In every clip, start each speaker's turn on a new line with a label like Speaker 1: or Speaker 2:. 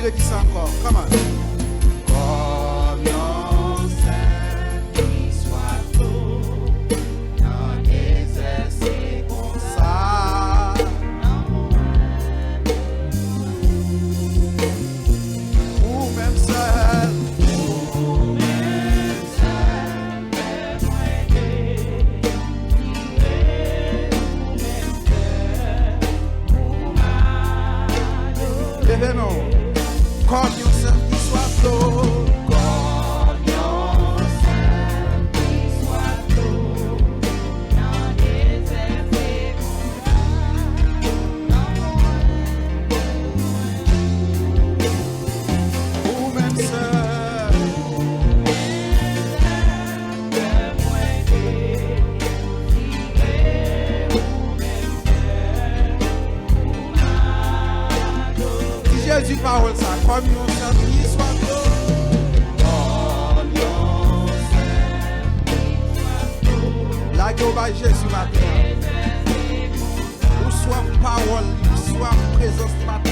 Speaker 1: dire qui ça encore? Come on. Comme yon sel qui soit tout, dans désert c'est comme ça. Ou même seul. Comme yon sel qui soit flot, comme yon sel qui soit flot, dans les effets ou même seul, si Jésus parole ça, comme yon sel qui soit flot, comme yon sel qui soit flot, la Dieu va Jésus matin, ou soit parole, ou soit présence matin.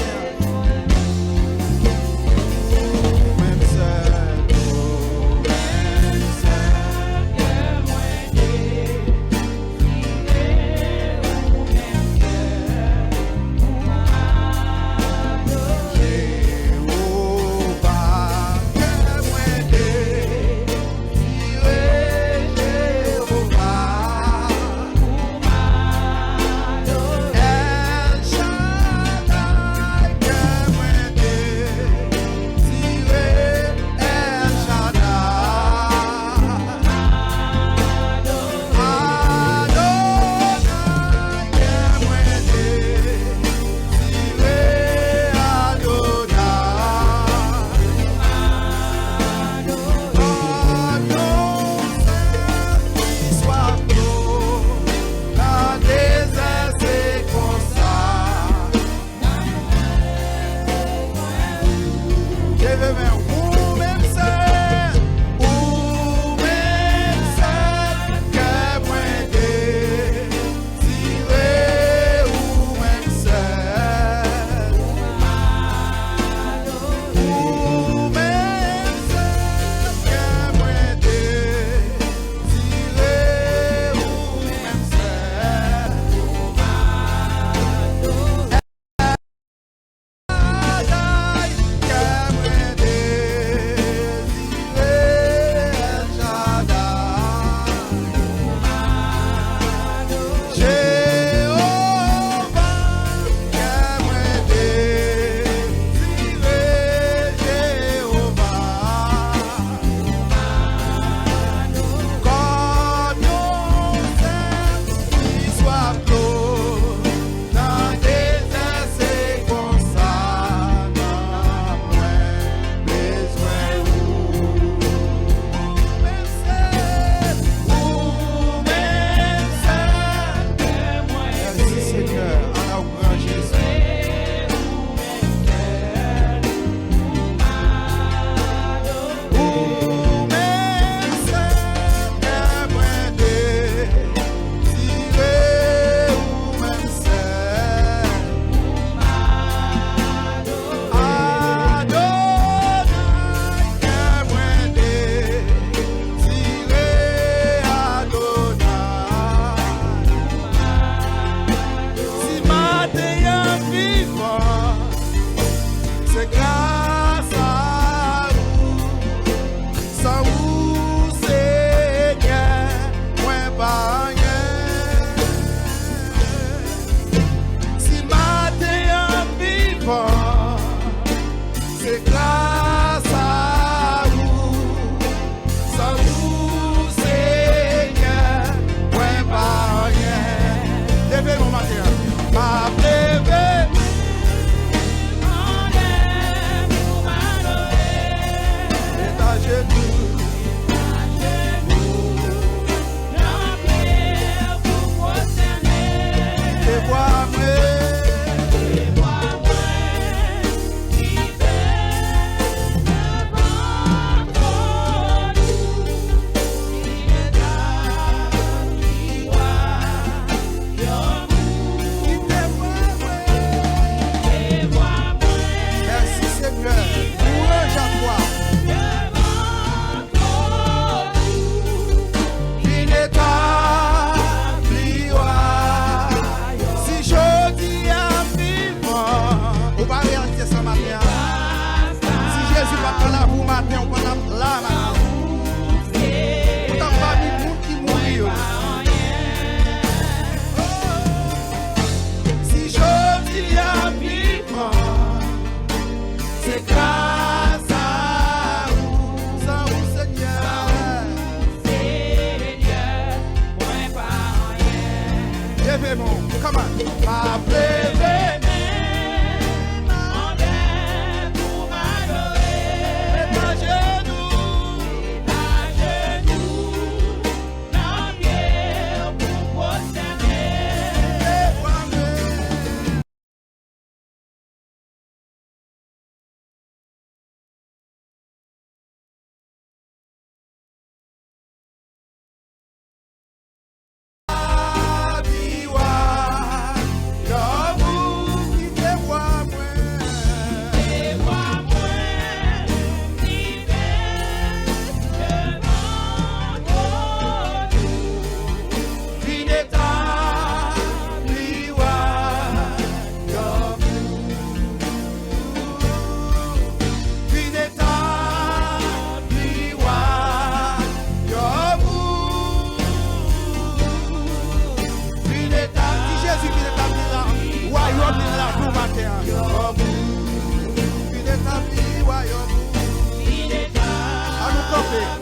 Speaker 1: Levez-moi. Come on. Ma levez.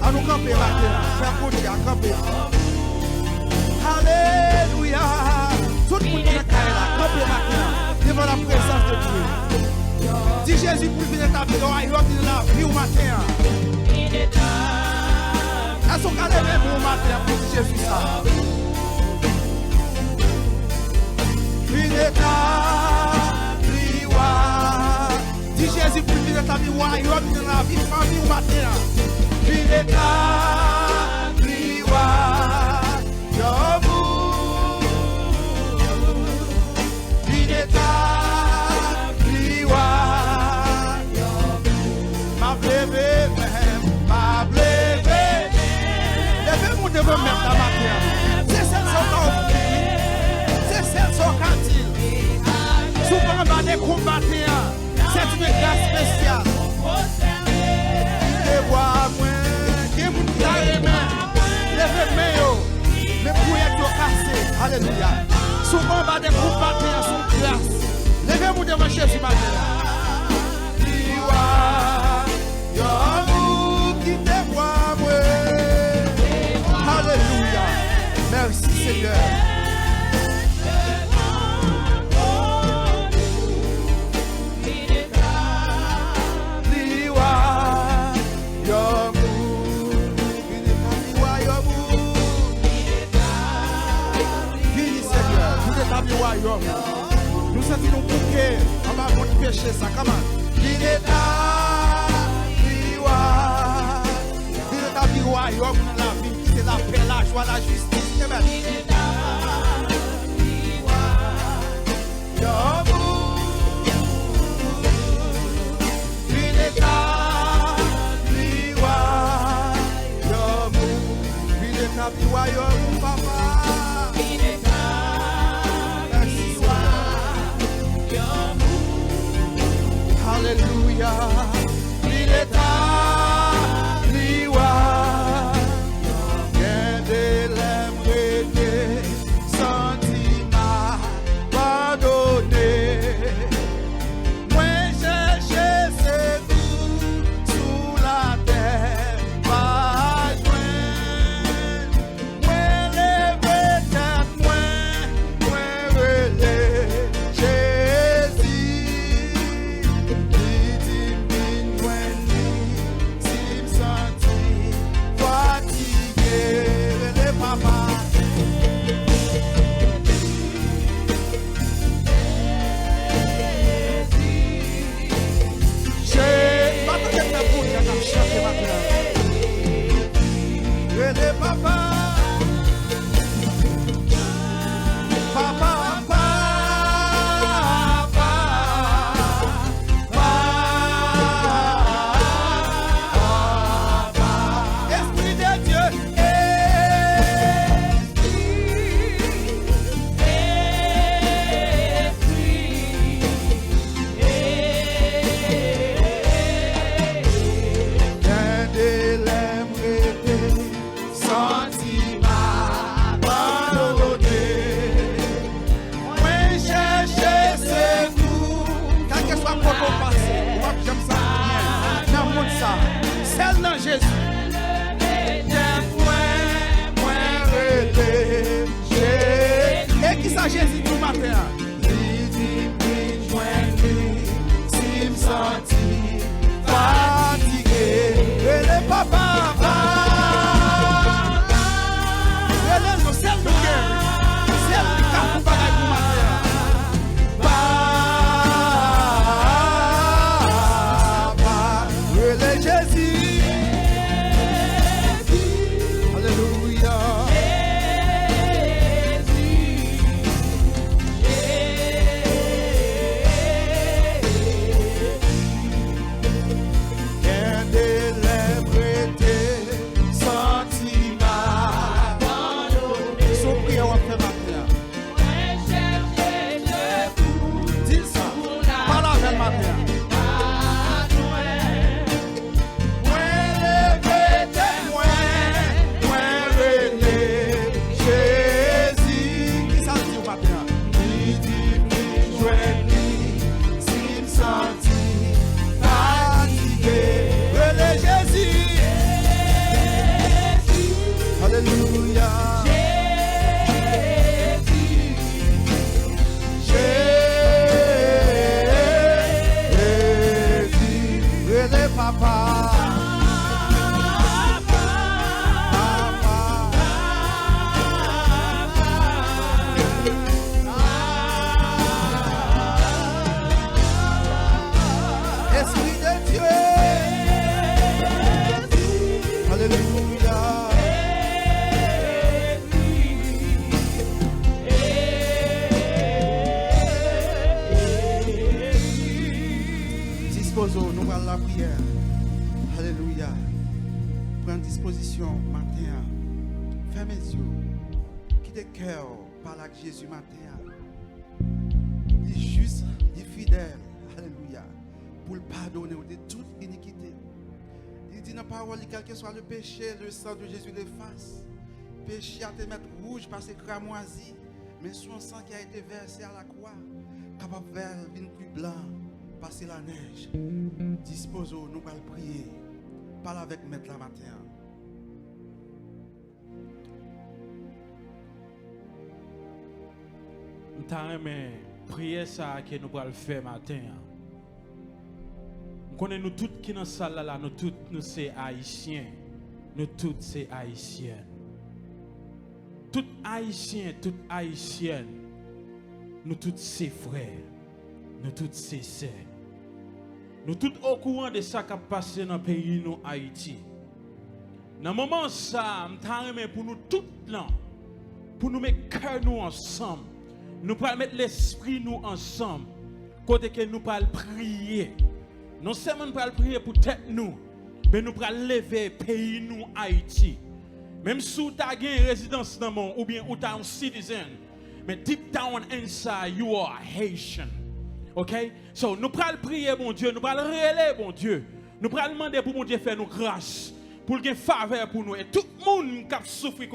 Speaker 1: À nous camper maintenant, faire côté à camper. Alléluia. Tout le monde est là, camper maintenant, devant la présence de Dieu. Dis Jésus pour venir établir la vie au matin. Est-ce qu'on a levé au matin pour dire Jésus ça? Une étape, dis Jésus pour venir établir la vie au matin. Une étape, une étape, ma blébé, ma blébé. Levez-vous devant même la matin. C'est celle son cantil. Souvent, on va des combattants. C'est une grâce spéciale. Mais pour être cassé, alléluia. Souvent, on va des groupes bâtir son classe. Levez-vous devant Jésus matin. Alléluia. Merci Seigneur. Nous sentons bouquet, on va vous pécher ça, comment? Il est à royaume dans la vie, c'est la paix, la joie, la justice. Il est à royaume, papa. Alléluia, il est à l'iwa, gardez l'aimer. ça Jésus tout matin. Si me senti fatigué, et le papa va. Et le nom, c'est le cœur. C'est le cap pour bagaille pour matin. Papa, et le Jésus. Alléluia. Nous allons la prière. Alléluia. Prends disposition matin. Ferme les yeux. Quitte cœur par la Jésus matin. Il est juste, il est fidèle. Alléluia. Pour le pardonner de toute iniquité. Il dit dans la parole, quel que soit le péché, le sang de Jésus l'efface. Péché à te mettre rouge parce que cramoisi. Mais son sang qui a été versé à la croix, capable de faire une plus blanc. Passer la neige. Disposons, nous allons prier. Parle avec maître la matin.
Speaker 2: Nous allons prier ça que nous allons faire matin. Nous connaissons nous tous qui dans salle là, nous tous nous sommes haïtiens. Nous tous sommes haïtiens. Tout haïtien, toute haïtienne. Nous tous sommes frères. Nous tous sommes sœurs. Nous tous au courant de ce qui a passé dans le pays nous Haïti. Dans le moment ça, je pour nous tous là, pour nous mettre cœur nous ensemble, nous pour mettre l'esprit nous ensemble, côté que nous pour prier. Non seulement nous pour prier pour tête nous, mais nous pour lever le pays nous Haïti. Même si tu as une résidence dans le monde ou bien tu es un citizen, mais deep down inside you are Haitian. Ok? So, nous prenons prier, bon Dieu, nous prenons relayer, bon Dieu. Nous prenons demander pour mon Dieu faire nous grâce, pour qu'il y ait faveur pour nous. Et tout le monde qui a souffert,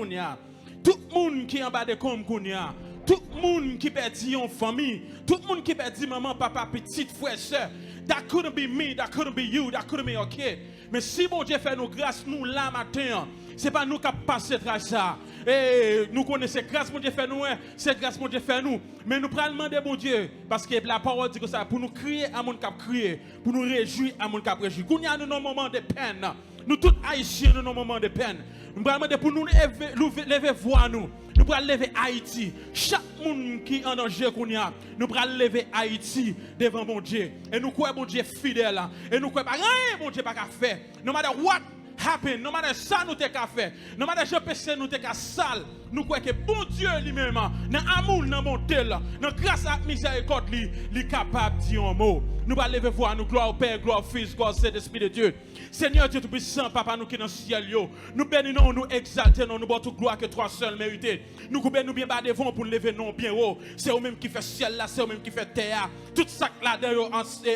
Speaker 2: tout le monde qui est en bas de comme, tout le monde qui perd une famille, tout le monde qui perd maman, papa, petite frère, soeur. That couldn't be me, that couldn't be you, that couldn't be your kid. Mais si bon Dieu fait nous grâce, nous là matin, c'est pas nous qui passons à ça. Et nous connaissons grâce mon Dieu fait nous, c'est grâce mon Dieu fait nous. Mais nous prenons demander bon Dieu, parce que la parole dit que ça, pour nous crier à mon cap crier, pour nous réjouir à mon cap réjouir. Quand il y a nos moments de peine, nous tous haïtiens dans nos moments de peine. Nous prenons demander pour nous lever voix nous. Nous prenons lever Haïti. Chaque monde qui est en danger qu'on y a, nous prenons lever Haïti devant mon Dieu. Et nous croyons mon Dieu fidèle. Et nous croyons pas rien mon Dieu pas qu'à faire. No matter what happen, no matter ça nous t'es qu'à faire, no matter je péché nous t'es qu'à sale, nous croyons que bon Dieu lui-même, dans amour, dans bonté, dans grâce à miséricorde, il est capable de dire un mot. Nous allons lever voir nous, gloire au Père, gloire au Fils, gloire au Saint-Esprit de Dieu. Seigneur Dieu Tout-Puissant, Papa, nous qui dans le ciel, nous bénissons, nous exaltons, nous toute gloire que toi seul mérites. Nous bénissons bien bas devant pour nous lever non bien haut. C'est eux-mêmes qui fait ciel là, c'est eux-mêmes qui fait terre. Tout ça là d'ailleurs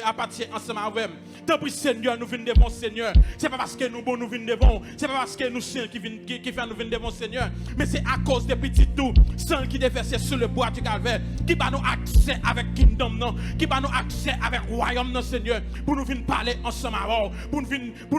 Speaker 2: appartient ensemble avec nous. Tant pis Seigneur, nous venons devant Seigneur. C'est pas parce que nous bon nous venons devant, c'est pas parce que nous saints qui fait nous venir devant Seigneur, mais c'est à cause des petits tout, sang qui déversé sur le bois du calvaire, qui va nous accès avec kingdom, non, qui va nous accès avec royaume, non, Seigneur, pour nous venir parler ensemble avant, pour nous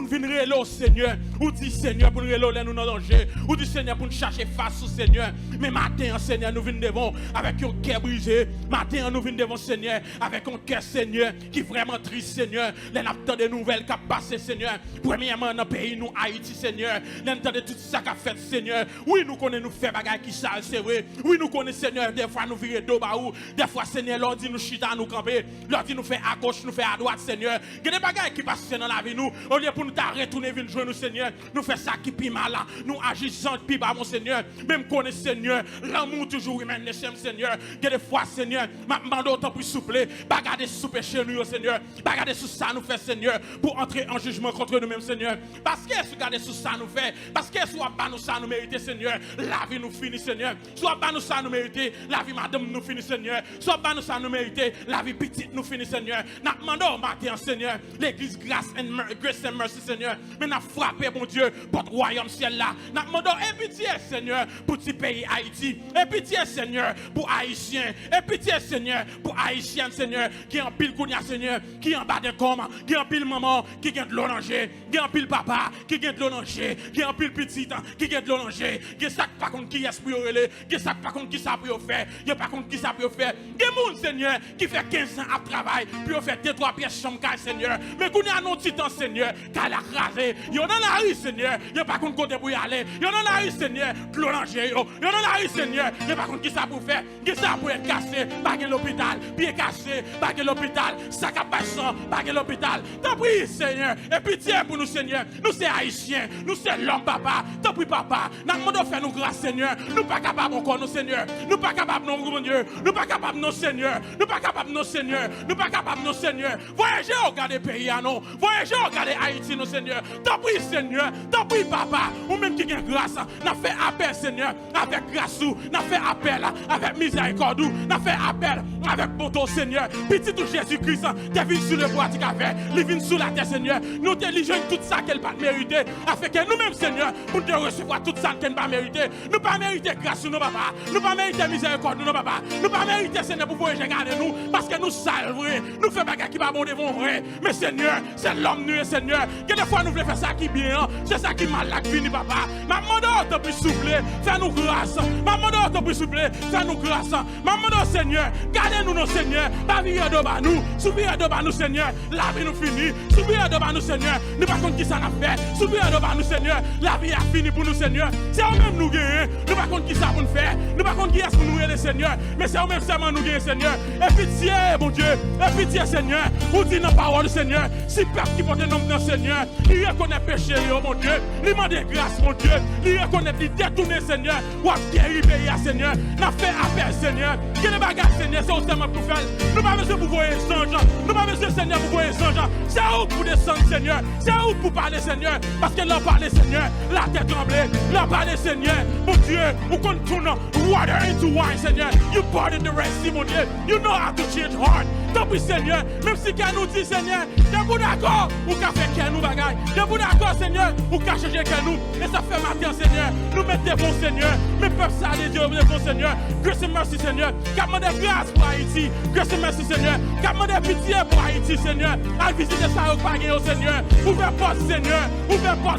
Speaker 2: venir rélo, Seigneur, ou dit Seigneur, pour nous rélo, nous dans danger, ou dit Seigneur, pour nous chercher face au Seigneur. Mais matin, Seigneur, nous venons devant avec un cœur brisé, matin, nous venons devant, Seigneur, avec un cœur, Seigneur, qui est vraiment triste, Seigneur, les n'attendent des nouvelles qui passent, Seigneur, premièrement, dans le pays, nous, Haïti, Seigneur, les n'attendent tout ça qu'a fait, Seigneur, oui, nous connaissons, nous faire bagaille qui ça, c'est vrai, oui, nous connaissons, Seigneur, des fois, nous virer dos baou, des fois, Seigneur, l'on dit nous chita, nous camper, l'on dit nous faire à gauche, nous faire à droite, Seigneur, il y a des bagailles qui passent dans la vie, nous, au lieu pour nous retourner, venir jouer nous, Seigneur, nous faire ça qui pis mal, nous agissons pis bas, mon Seigneur, même connaître, Seigneur, l'amour toujours humain, Seigneur, il y a des fois, Seigneur, ma demande autant pour souffler, bagarder sous péché nous, Seigneur, bagarder sous ça nous fait, Seigneur, pour entrer en jugement contre nous-mêmes, Seigneur, parce que si regarder sous ça nous fait, parce que soit pas nous ça nous mérite, Seigneur, la vie nous finit, Seigneur, soit pas nous ça nous mérite, la vie madame nous finit, Seigneur, soit pas nous ça nous mérite, la vie petite nous finit, Seigneur, n'a demandé au matin, Seigneur, l'église grace and mercy, Seigneur, mais n'a frappé, mon Dieu, pour le royaume ciel là, n'a demandé pitié, Seigneur, pour ce pays Haïti, et pitié, Seigneur, pour Haïtiens, et pitié, Seigneur, pour Haïtiens, Seigneur, qui en pile kounia, Seigneur, qui en bas de com, qui en pile maman, qui gagne de l'eau danger, qui en pile papa, qui gagne de l'eau danger, qui en pile petit, qui gagne de l'eau danger, qui sac pas contre qui est pour relais, qui sac pas contre qui ça pour faire, qui pas contre qui ça pour faire, qui monde, Seigneur, qui fait 15 ans à travail, puis on fait 2-3 pièces chambre, Seigneur, mais qu'on a un petit temps, Seigneur, qu'elle a crasé, yo dans la rue, Seigneur, yo pas contre côté pour y aller, yo dans la rue, Seigneur, de l'eau danger, yo dans la rue, Seigneur, yo pas contre qui ça pour faire, qui ça pour être cassé, baguer l'hôpital, pied cassé, baguer l'hôpital, sac à passant, baguer l'hôpital, t'en prie, Seigneur, et pitié pour nous, Seigneur, nous c'est haïtiens, nous c'est l'homme, papa, t'en prie, papa, n'a demandé faire nous grâce, Seigneur, nous pas capables encore, nous, Seigneur, nous pas capables, non, mon Dieu, nous pas capables, non, Seigneur, nous pas capables, non, Seigneur, nous pas capables, non, Seigneur, voyagez, regardez pays, non, voyagez, regardez Haïti, non, Seigneur, t'en prie, Seigneur, t'en prie, papa, ou même qui gagne grâce, n'a fait appel, Seigneur, avec grâce, n'a fait appel, avec miséricorde, n'a fait appel, avec bonté, Seigneur, petit tout Jésus-Christ, t'es venu sur le bois du café, il vient sur la terre, Seigneur, nous t'éligeons tout ça qu'elle pas mérité, afin que nous-mêmes, Seigneur, pour te recevoir tout ça qu'elle pas mérité, nous pas mérité grâce sur nos papa, nous pas mérité miséricorde de nos papa, nous pas mérité, Seigneur, pour pouvoir regarder nous, parce que nous sommes vrai, nous faisons bagarre qui va bon devant vrai, mais Seigneur, c'est l'homme nous, Seigneur, que des fois nous voulons faire ça qui bien, c'est ça qui mal là qui finit, papa, ma demande t'en prie souffler, fais-nous grâce, ma demande t'en prie souffler, fais-nous grâce, ma demande, Seigneur, gardez-nous, nos Seigneur, pas vivre devant nous, souvient devant nous, Seigneur, la vie nous finit, souvient devant nous, Seigneur, nous pas contre qui ça n'a fait, souvient devant nous, Seigneur, la vie a fini pour nous, Seigneur, c'est eux-mêmes nous gagner, nous pas contre qui ça pour nous faire, nous pas contre qui est pour nous aider, Seigneur, mais c'est eux-mêmes seulement nous gagner, Seigneur, et pitié, mon Dieu, et pitié, Seigneur, ou dit dans la parole, Seigneur, si peuple qui porte le nom de Seigneur, il reconnaît péché, mon Dieu, il demande grâce, mon Dieu, il reconnaît, il détourne, Seigneur, ou à guérir, Seigneur, n'a fait appel, Seigneur, que les bagages, Seigneur, c'est seulement pour faire, nous pas besoin pour voir les anges, nous pas besoin, Seigneur, pour voir les anges, c'est où pour descendre, Seigneur, c'est où pour parler, Seigneur, parce que l'on parle, Seigneur, la tête tremblée, l'on parle, Seigneur, mon Dieu, ou qu'on tourne water into wine, Seigneur, you parted the Red Sea, mon Dieu, you know how to change heart, tant pis, Seigneur, même si qu'elle nous dit, Seigneur, t'es pour d'accord, ou qu'à faire qu'elle nous bagaille, t'es pour d'accord, Seigneur, ou qu'à changer qu'elle nous, et ça fait matin, Seigneur, nous mettez bon, Seigneur, mais peuvent ça aller Dieu, bon, Seigneur, grace et merci, Seigneur, qu'a demandé grâce pour Haïti, grace et merci, Seigneur, qu'a demandé pitié pour Haïti, Seigneur, à visiter ça au panier, au Seigneur, ouvrez porte,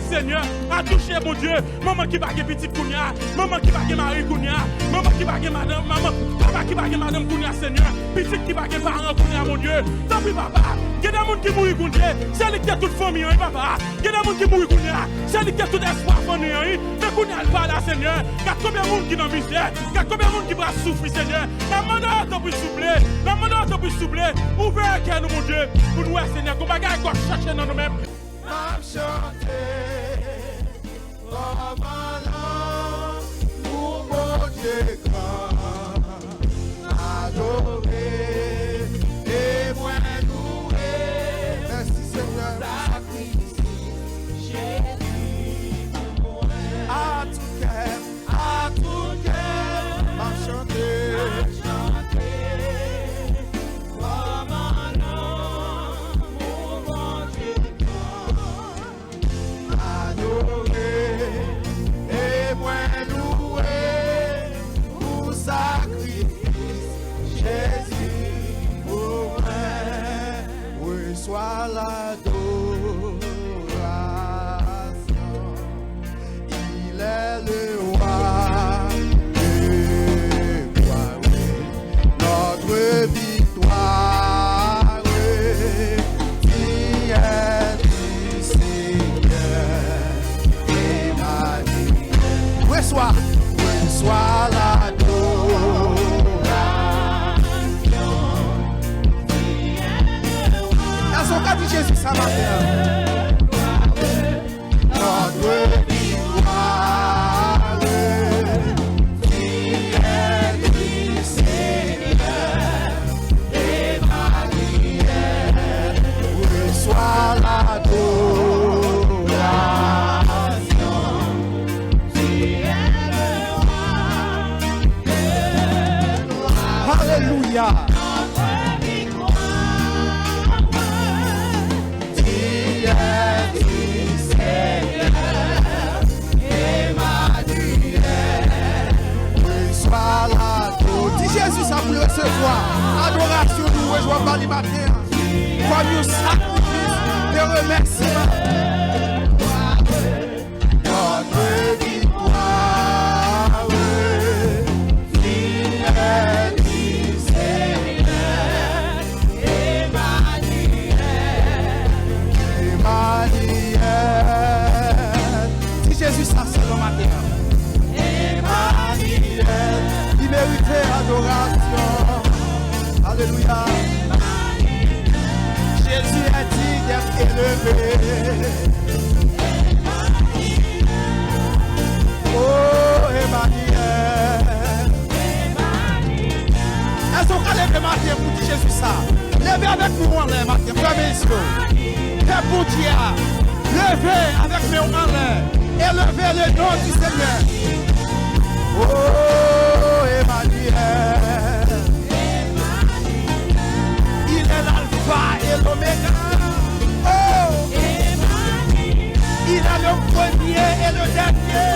Speaker 2: Seigneur, à toucher, mon Dieu, maman qui va gagner petit Kounia, maman qui va gagner Marie Kounia, maman qui va gagner madame, maman, papa qui va gagner madame Kounia, Seigneur, petit qui va gagner parents Kounia, mon Dieu, tant pis, papa, il y a des gens qui mourent Kounia, c'est lui qui a toute famille, papa, il y a des gens qui mourent Kounia, c'est lui qui a tout espoir, famille, mais Kounia, elle parle, Seigneur, il y a combien de monde qui dans la misère, il y a combien de monde qui va souffrir, Seigneur, maman, t'en peux souffler, maman, t'en peux souffler, ouvrez un cœur, mon Dieu, pour nous, Seigneur, qu'on va chercher dans nous-mêmes.
Speaker 1: m'a chanté comme un ange, pour mon Dieu grand, adoré et moi loué. Merci Seigneur. Sacrifice, Jésus pour moi. À tout cœur, m'a chanté. Et moi loué. l'adoration. Il est le roi de gloire, notre victoire. Qui est du Seigneur, Emmanuel. Reçois l'adoration. Dans son cas, dit Jésus, ça va bien. Notre victoire, qui est du Seigneur, Emmanuel. Reçois l'adoration. Alléluia. Dis Jésus, ça vous le recevoir. Adoration, nous rejoignons par les matins. Comme un sacrifice de remerciement. Notre victoire, fidèle du Seigneur, Emmanuel. Emmanuel. Dis Jésus, ça c'est le matin. Emmanuel. Il méritait adoration. Alléluia. Jésus est digne d'être élevé. Oh, Emmanuel. Est-ce qu'on va lever matin pour dire Jésus ça? Levez avec nous en l'air matin. Fermez les yeux. Père pour Dieu. Levez avec nous en l'air. Élevez le nom du Seigneur. Oh, Emmanuel. Il est l'alpha et l'oméga. Oh, il est le premier et le dernier.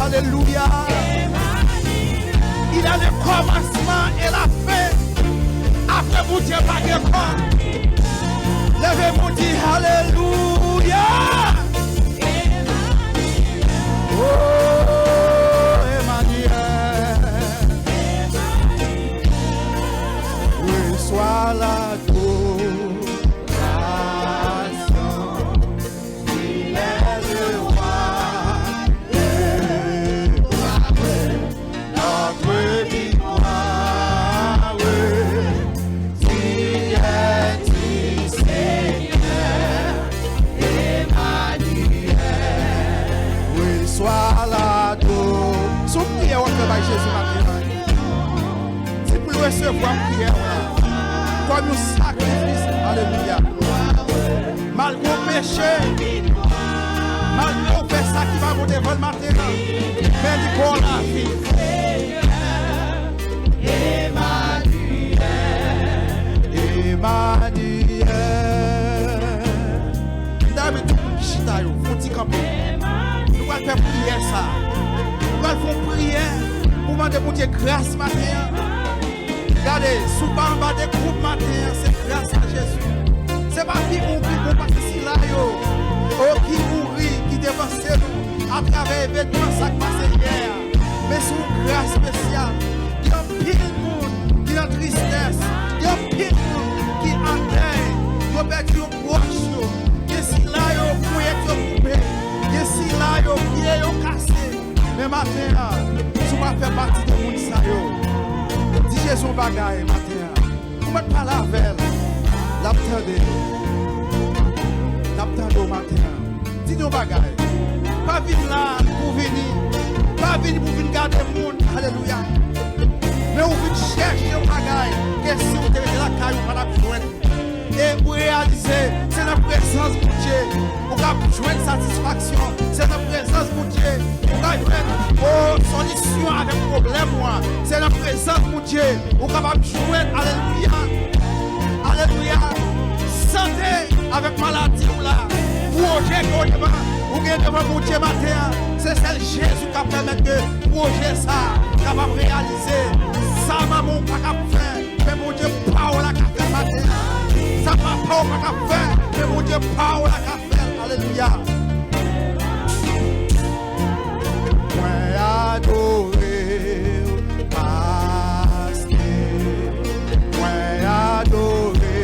Speaker 1: Alléluia. Il a le commencement et la fin. Après vous Dieu pas de quoi. Levez-vous dire Alléluia. Oh, Emmanuel. Reçois l'adoration. Il est le roi de gloire, notre victoire. Qui est du Seigneur, Emmanuel. Reçois l'adoration. Son prière, on fait par Jésus maintenant. C'est pour le recevoir prière. Comme nous sacrifice, alléluia. Malgré le péché, malgré le péché qui va vous devant le matin, mais il pour la vie. Emmanuel, Emmanuel. D'ailleurs, tout le monde qui chita, il faut dire comme nous allons faire prière ça. Nous allons faire prière pour demander pour Dieu grâce matin. Regardez, sous bas en bas des groupes matin, c'est grâce à Jésus. C'est pas qui mourit parce que c'est là, oh, qui mourit, qui dévaste nous à travers l'événement ça qui passe hier. Mais sous grâce spéciale, il y a pile de monde qui est en tristesse, il y a pile de monde qui est en deuil, qui a perdu un proche, qui est si là, qui est coupé, qui est si là, qui est cassé. Mais maintenant, tu vas faire partie de monde ça. Dis Jésus bagaille matin. Vous mettez pas la veille. L'attendez. L'attendez au matin. Dis nous bagaille. Pas venir là pour venir. Pas venir pour venir garder le monde. Alléluia. Mais vous venez chercher un bagaille. Qu'est-ce que vous devez la caille pour la joindre? Et pour réaliser, c'est la présence de Dieu. Pour joindre satisfaction. C'est la présence de Dieu. Pour oh, solution avec problème, moi. C'est la présence de Dieu. Vous êtes capable de jouer. Alléluia. Alléluia. Santé avec maladie ou là. Projet qu'on devant. Vous êtes devant mon Dieu matin. C'est celle Jésus qui permet de projet ça. Capable de réaliser. Ça, maman, pas capable de faire. Mais mon Dieu, pas la capable de matin. Ça, papa, pas capable de faire. Dieu, power la capelle. Alléluia. Moi adoré, parce que moi adoré,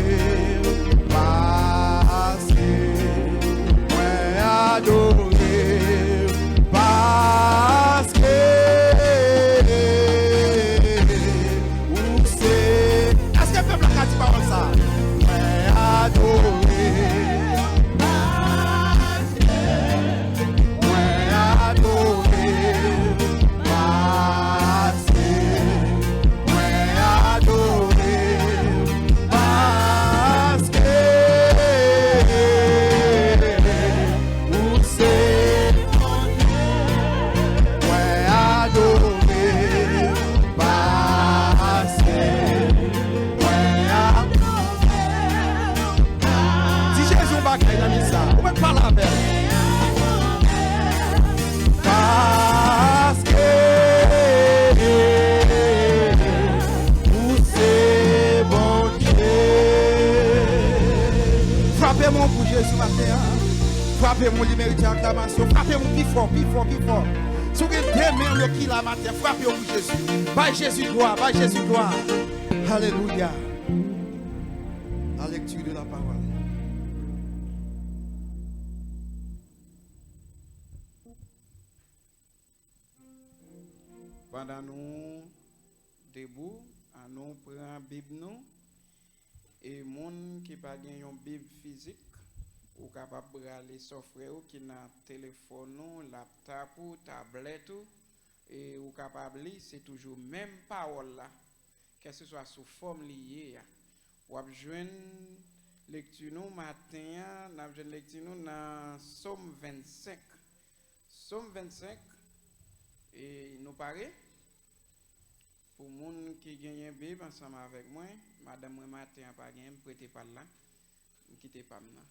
Speaker 1: parce que moi adoré, parce que où c'est. Est-ce que le peuple a dit parole ça? Moi adoré. Frappez-moi pour Jésus matin. Frappez-moi, il mérite acclamation. Frappez-moi plus fort, plus fort, plus fort. Si vous avez deux mains qui la matin, frappez-moi pour Jésus. Bye Jésus gloire, bye Jésus gloire. Alléluia. La lecture de la parole.
Speaker 3: Pendant nous debout, à nous prendre Bible nous et moun qui pas gagné une Bible physique ou capable de aller software qui na téléphone ou laptop ou tablette et ou capable lire, c'est toujours même parole là que ce soit sous forme liée ou joindre lecture nous matin n'a joindre lecture nous dans Somme 25 et nous paraît pour moun qui gagne Bible ensemble avec moi, madame moi matin pas gagne prêtez pas là, quittez pas maintenant.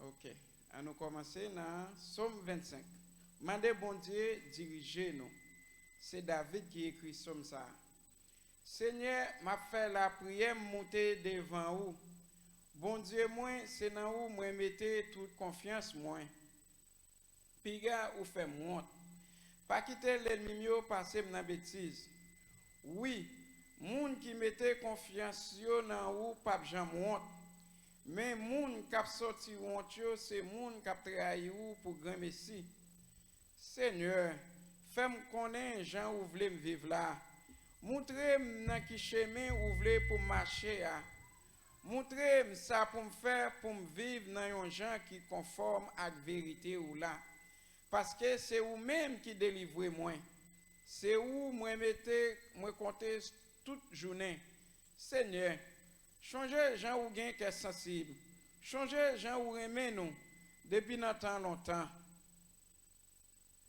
Speaker 3: OK, à nous commencer dans Somme 25. Mandez bon Dieu diriger nous. C'est David qui écrit Somme ça. Seigneur, m'a fait la prière monter devant vous. Bon Dieu moi, c'est dans vous moi mettez toute confiance moi. Piga ou fait monte. Pas quitter l'ennemi yo passer dans bêtise. Oui, moun qui mettait confiance yo dans ou pas jamais honte. Mais moun k'ap sorti honte yo c'est moun k'ap trahi ou pour grand messie. Seigneur, fais-moi connaître Jean ou vle me vivre là. Montrez-moi dans qui chemin ou vle pour marcher là. Montrez-moi ça pour me faire pour me vivre dans un gens qui conforme à la vérité ou là. Parce que c'est vous-même qui délivrez moi. C'est où moi mettez, moi compter toute journée. Seigneur, changez gens ou gain qui est sensible. Changez gens ou aimer nous depuis longtemps.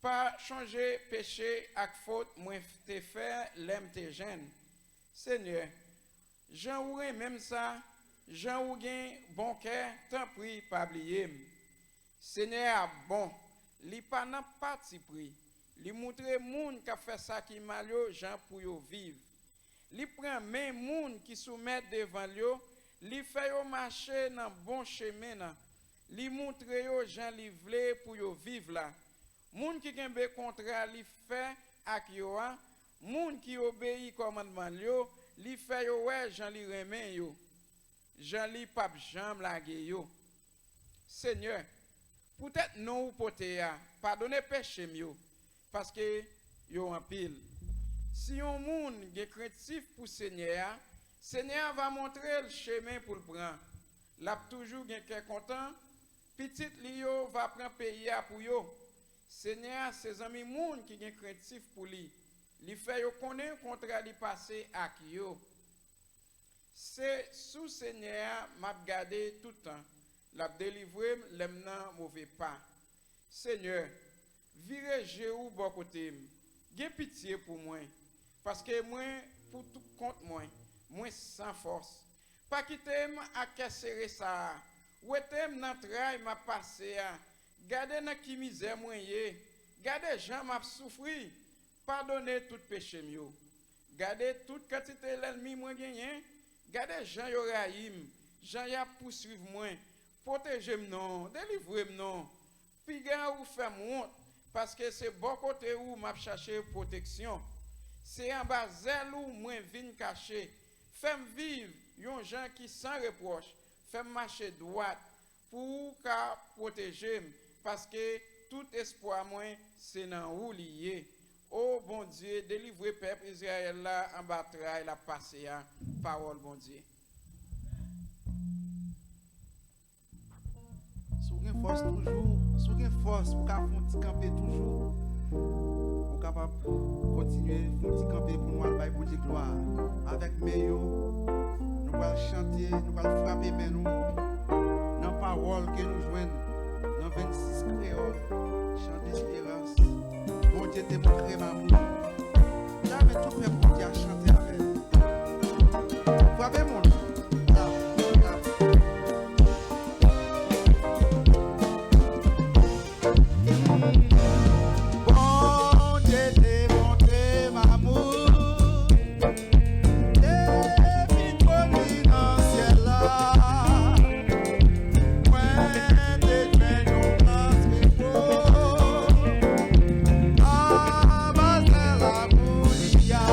Speaker 3: Pas changer péché avec faute, moi te faire l'aime te gêne. Seigneur, gens ou même ça, gens ou gain bon cœur, tant prie pas oublier. Seigneur bon. Li pa nan parti pris, li montre moun qui fait ça qui mal yo gens pour yo vivre. Li prend même moun qui soumet devant yo, li fait yo marcher dans bon chemin nan. Li montre yo gens li vle pour yo vivre là. Moun qui genbe contrat li fait ak yo a, moun qui obéit commandement yo, li fait yo ouais gens li remen yo. Gens li pa jambe lage yo. Seigneur, peut-être non ou poté pardonnez péché mieux parce que yo en pile. Si un monde est craintif pour Seigneur, Seigneur va montrer le chemin pour le prendre. L'a toujours gen cœur content, petit li yo va prendre pays pour yo. Seigneur, ses amis monde qui gen craintif pour lui, li fait yo connaître contrat li passé ak yo. C'est sous Seigneur m'a gardé tout le temps. La délivrer l'emnan mauvais pas. Seigneur, virez Jéhu bon côté. Gain pitié pour moi parce que moi pour tout compte moi sans force. Pas quitter à casser ça. Ou t'aime dans travail m'a passé a. Gardez dans qui misère moi yé. Gardez gens m'a souffrir. Pardonnez tout péché mieux. Gardez toute quantité l'ennemi moi gagné. Gardez gens yo raïm. Jean y a poursuivre moi, protégez-moi non, délivrez-moi non. Puis gars ou fait honte parce que c'est bon côté où m'a chercher protection. C'est en bas zèle où moi vinn cacher. Fais-moi vivre yon gens qui sans reproche, fais-moi marcher droite pour qu'à protéger parce que tout espoir moi c'est dans où lié. Oh bon Dieu, délivrez peuple Israël là en bataille la passé à parole bon Dieu.
Speaker 1: Si vous avez force toujours, si vous avez force pour camper toujours, vous capable continuer à camper pour nous aller pour dire gloire. Avec meilleur, nous allons chanter, nous allons frapper mais nous dans la parole que nous jouons dans 26 créoles, chant d'espérance. Bon Dieu te montré ma amour. Jamais tout fait pour Dieu chanter avec. Frappez mon nom. Bon Dieu te montré ma amour. Depuis connu dans le ciel là. Point de train nous transmettrons. Ah, ma c'est la boulia.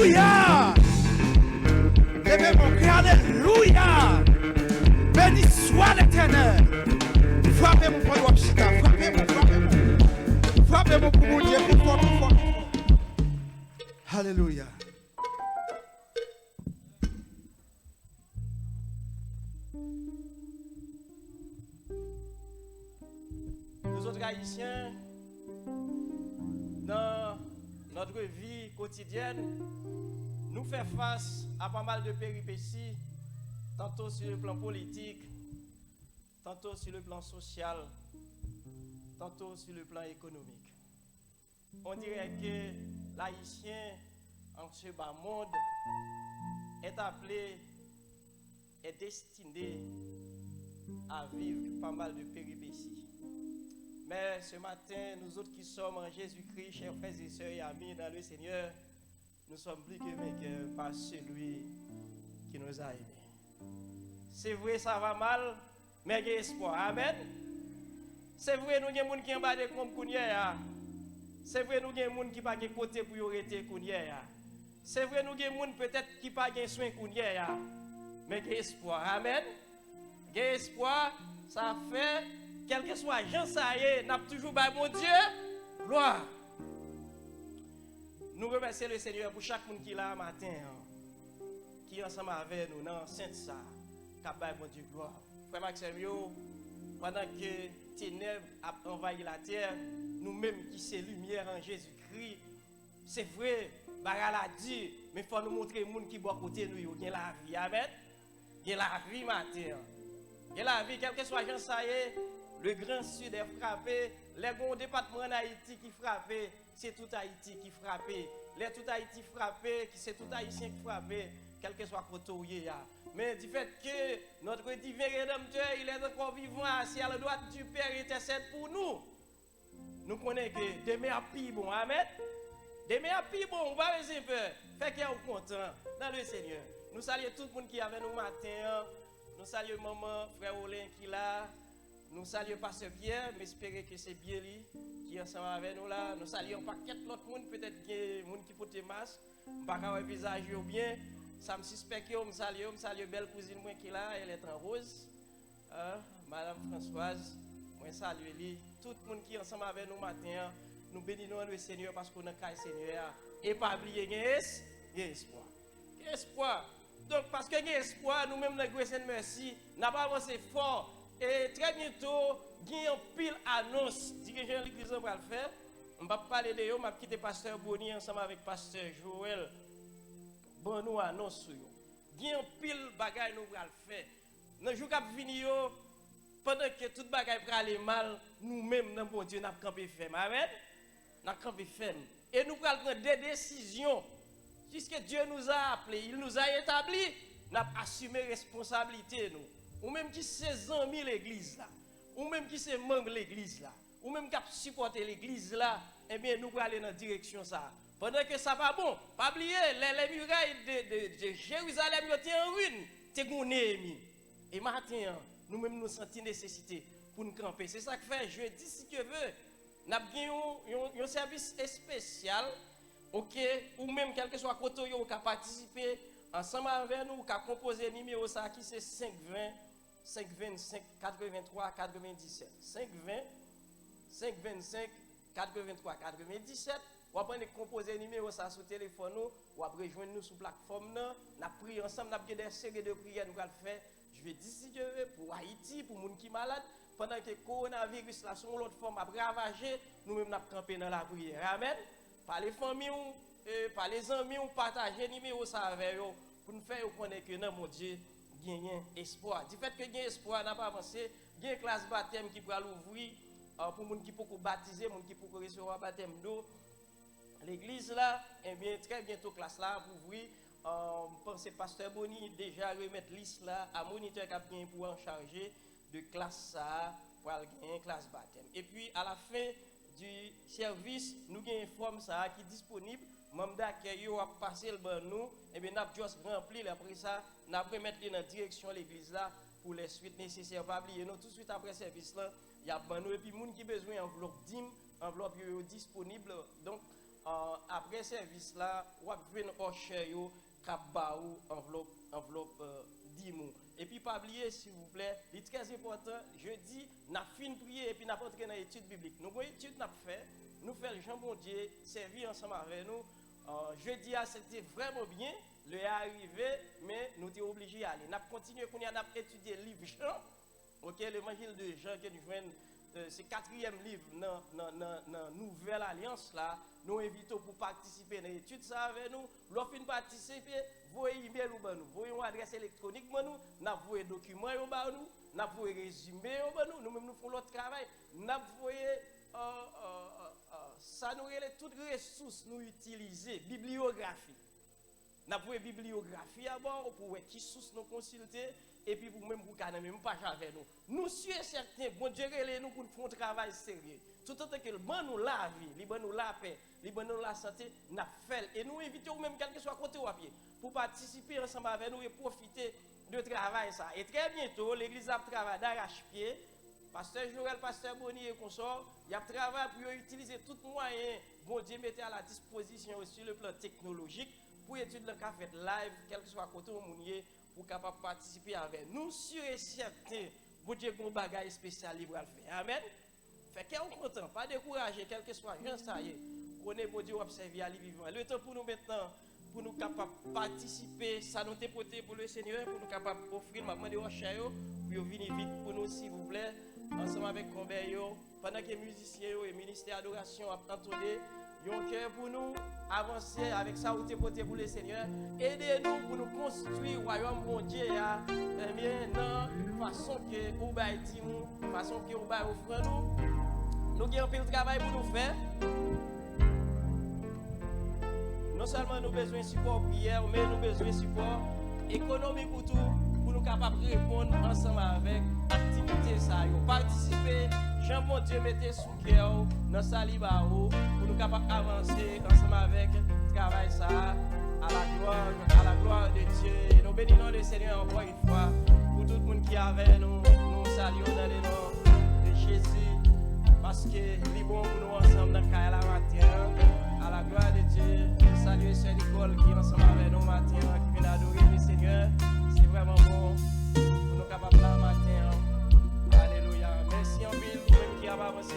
Speaker 1: Alléluia. Levez mon cœur, alléluia. Béni soit l'Éternel. Frappez-moi pour le chita. Frappez-moi pour mon Dieu plus fort, plus fort. Alléluia.
Speaker 4: Nous autres Haïtiens, dans notre vie quotidienne, nous faisons face à pas mal de péripéties, tantôt sur le plan politique, tantôt sur le plan social, tantôt sur le plan économique. On dirait que l'Haïtien, en ce bas monde, est appelé, est destiné à vivre pas mal de péripéties. Mais ce matin, nous autres qui sommes en Jésus-Christ, chers frères et sœurs et amis dans le Seigneur, nous sommes plus que vainqueurs par celui qui nous a aimés. C'est vrai, ça va mal, mais il y a espoir. Amen. C'est vrai, nous avons des gens qui ont battu comme Kounia. C'est vrai, nous avons des gens qui n'ont pas de côté pour y arrêter Kounia. C'est vrai, nous avons des gens peut-être qui n'ont pas de soin Kounia. Mais il y a espoir. Amen. Il y a espoir, ça fait. Quel que soit Jean Saïe, n'a toujours pas mon Dieu, gloire. Nous remercions le Seigneur pour chaque monde qui est là matin, qui est ensemble avec nous dans Sainte ça, qui a mon Dieu, gloire. Frère Maxime, pendant que ténèbres a envahi la terre, nous-mêmes qui sommes lumière en Jésus-Christ, c'est vrai, Baral a dit, mais il faut nous montrer les gens qui sont à côté de nous, il y a la vie, amen. Il y a la vie matin. Il y a la vie, quel que soit Jean Saïe. Le Grand Sud est frappé. Les bons départements en Haïti qui frappent, c'est tout Haïti qui frappe. Les tout Haïti frappé, c'est tout Haïtien qui frappe, quel que soit côté où il y a. Mais du fait que notre divin Rédempteur, il est encore vivant, assis à la droite du Père, intercède pour nous. Nous connaissons que demain a pire bon, amen. Demain a pire bon, on va rester peur. Fait qu'il y a un content dans le Seigneur. Nous saluons tout le monde qui est avec nous matin. Nous saluons maman, frère Olin qui est là. Nous saluons Pasteur Pierre, mais espérons que c'est bien lui qui est ensemble avec nous là. Nous saluons pas quelques autres monde, peut-être qu'il y a des gens qui portent des masques. Je ne sais pas si visage ou bien. Ça me suspecte que je salue belle cousine moi qui est là, elle est en rose. Madame Françoise, moi salue lui. Tout le monde qui est ensemble avec nous matin, nous bénissons le Seigneur parce qu'on a le Seigneur. Et pas oublier, il y a espoir. Il y a espoir. Donc parce qu'il y a espoir, nous-mêmes, dans Grace and Mercy, nous n'avons pas avancé fort. Et très bientôt, il y a une pile annonce. Dirigeant de l'église, on va le faire. On va parler de eux, on va quitter Pasteur Boni ensemble avec Pasteur Joël. Bon, nous annonce. Il y a une pile bagaille, nous va le faire. Dans le jour qui venir, pendant que toute bagaille va aller mal, nous-mêmes, dans bon Dieu, nous avons campé ferme. Amen. Nous avons campé ferme. Et nous allons prendre des décisions. Puisque Dieu nous a appelés, il nous a établis, nous avons assumé responsabilité, nous. Ou même qui c'est amis l'église là, ou même qui c'est membre l'église là, ou même qui a supporté l'église là, eh bien nous allons aller dans la direction ça. Pendant que ça va bon, pas oublier, les murailles de Jérusalem étaient en ruine, c'est qu'on Néhémie. Et maintenant, nous-mêmes nous sentons nécessité pour nous camper. C'est ça que fait jeudi, si tu veux, nous avons un service spécial, ok, ou même quel que soit côté où qui a participé ensemble avec nous, qui a composé le numéro ça qui c'est 520 525 83 97 520 525 83 97. Ou après composer le numéro ça sur téléphone nous, ou après rejoindre nous sur plateforme nous, n'a prié ensemble, n'a des séries de prières nous allons faire. Je vais dire si Dieu veut pour Haïti, pour les gens qui sont malades, pendant que le coronavirus là son l'autre forme a ravagé, nous-mêmes n'a campé dans la prière. Amen. Par les familles, par les amis, on partage le numéro ça avec eux pour nous faire connaître que non mon Dieu gagne espoir. Du fait que gagne espoir n'a pas avancé, il y a une classe baptême qui pourra l'ouvrir pour les gens qui peuvent baptiser, les gens qui peuvent recevoir baptême d'eau. L'église là, eh bien très bientôt classe là pour ouvrir. Pensez Pasteur Boni déjà remettre liste là à moniteur qui a bien pour en charger de classe ça pour gagner classe baptême. Et puis à la fin du service, nous avons une forme ça qui est disponible. Membre d'accueil a passé le ban nous, et bien nous avons juste rempli après ça, nous avons remettre dans la direction de l'église là pour les suites nécessaires. Pas oublier nous tout de suite après le service là, il y a ban nous et puis les gens qui ont besoin d'enveloppe DIM, enveloppe disponible. Donc après service là, ou venir au cher yo cap ba ou enveloppe 10 mots. Et puis pas oublier s'il vous plaît, c'est très important, jeudi, n'a fin prier et puis n'a pas entrer dans l'étude biblique. Nous voyons étude n'a fait, nous faire Jean bon Dieu servir ensemble avec nous. Jeudi c'était vraiment bien, le est arrivé mais nous étions obligés d'aller. N'a continué qu'on a étudié le livre Jean. OK, l'évangile de Jean que nous joignons c'est quatrième livre dans Nouvelle Alliance là, nous invitons pour participer dans l'étude ça avec nous. Lorsqu'on participer, voyez email ou ben nous, voyez une adresse électronique ben nous, n'a voyé document ou ben nous, n'a voyé résumé ou ben nous même nous faisons l'autre travail, n'a voyé ça nous relève toutes les ressources nous utiliser, bibliographie. N'a voyé bibliographie d'abord pour qui source nous consulter. Et puis pour même vous quand même pas avec nous. Nous sommes certains, bon Dieu nous pour faire un travail sérieux. Tout autant que le bon nous la vie, le bon nous la paix, le bon nous la santé, n'a fait. Et nous invitons même quel que soit côté ou à pied pour participer ensemble avec nous et profiter de travail ça. Et très bientôt l'église a travaillé d'arrache-pied. Pasteur Joël, pasteur Bonny et consort, il y a travaillé pour utiliser tout moyen. Bon Dieu mettez à la disposition aussi le plan technologique pour étudier le café live, quel que soit côté où vous pour capable participer avec nous sûr et certain bon Dieu bon bagage spécial libre à faire amen fait qu'on content pas décourager quel que soit gens ça y est connaît bon Dieu observer à vivant le temps pour nous maintenant pour nous capable participer ça nous dépoter pour le Seigneur pour nous capable offrir m'a demandé au chayo pour venir vite pour nous s'il vous plaît ensemble avec Combeyo pendant que les musiciens et ministère d'adoration entendez un cœur pour nous avancer avec ça ou pour le Seigneur. Aidez-nous pour nous construire le royaume bon Dieu bien dans façon que vous baillez façon que vous baillez offrir nous. Nous avons un peu de travail pour nous faire. Non seulement nous avons besoin de support prière, mais nous avons besoin de support économique pour tout, pour nous capables de répondre ensemble avec l'activité ça. Participer, Jean bon Dieu mettez sous cœur dans sa libao pour nous capables d'avancer ensemble avec le travail ça à la gloire de Dieu. Et nous bénissons le Seigneur encore une fois pour tout le monde qui est avec nous. Nous saluons dans le nom de Jésus parce que c'est bon pour nous ensemble dans la matin. À la gloire de Dieu, nous saluons Sœur Nicole qui est ensemble avec nous matin, qui vient adorer le Seigneur. C'est vraiment bon pour nous capables la matin. Alléluia. Merci en ville pour même qui a avancé.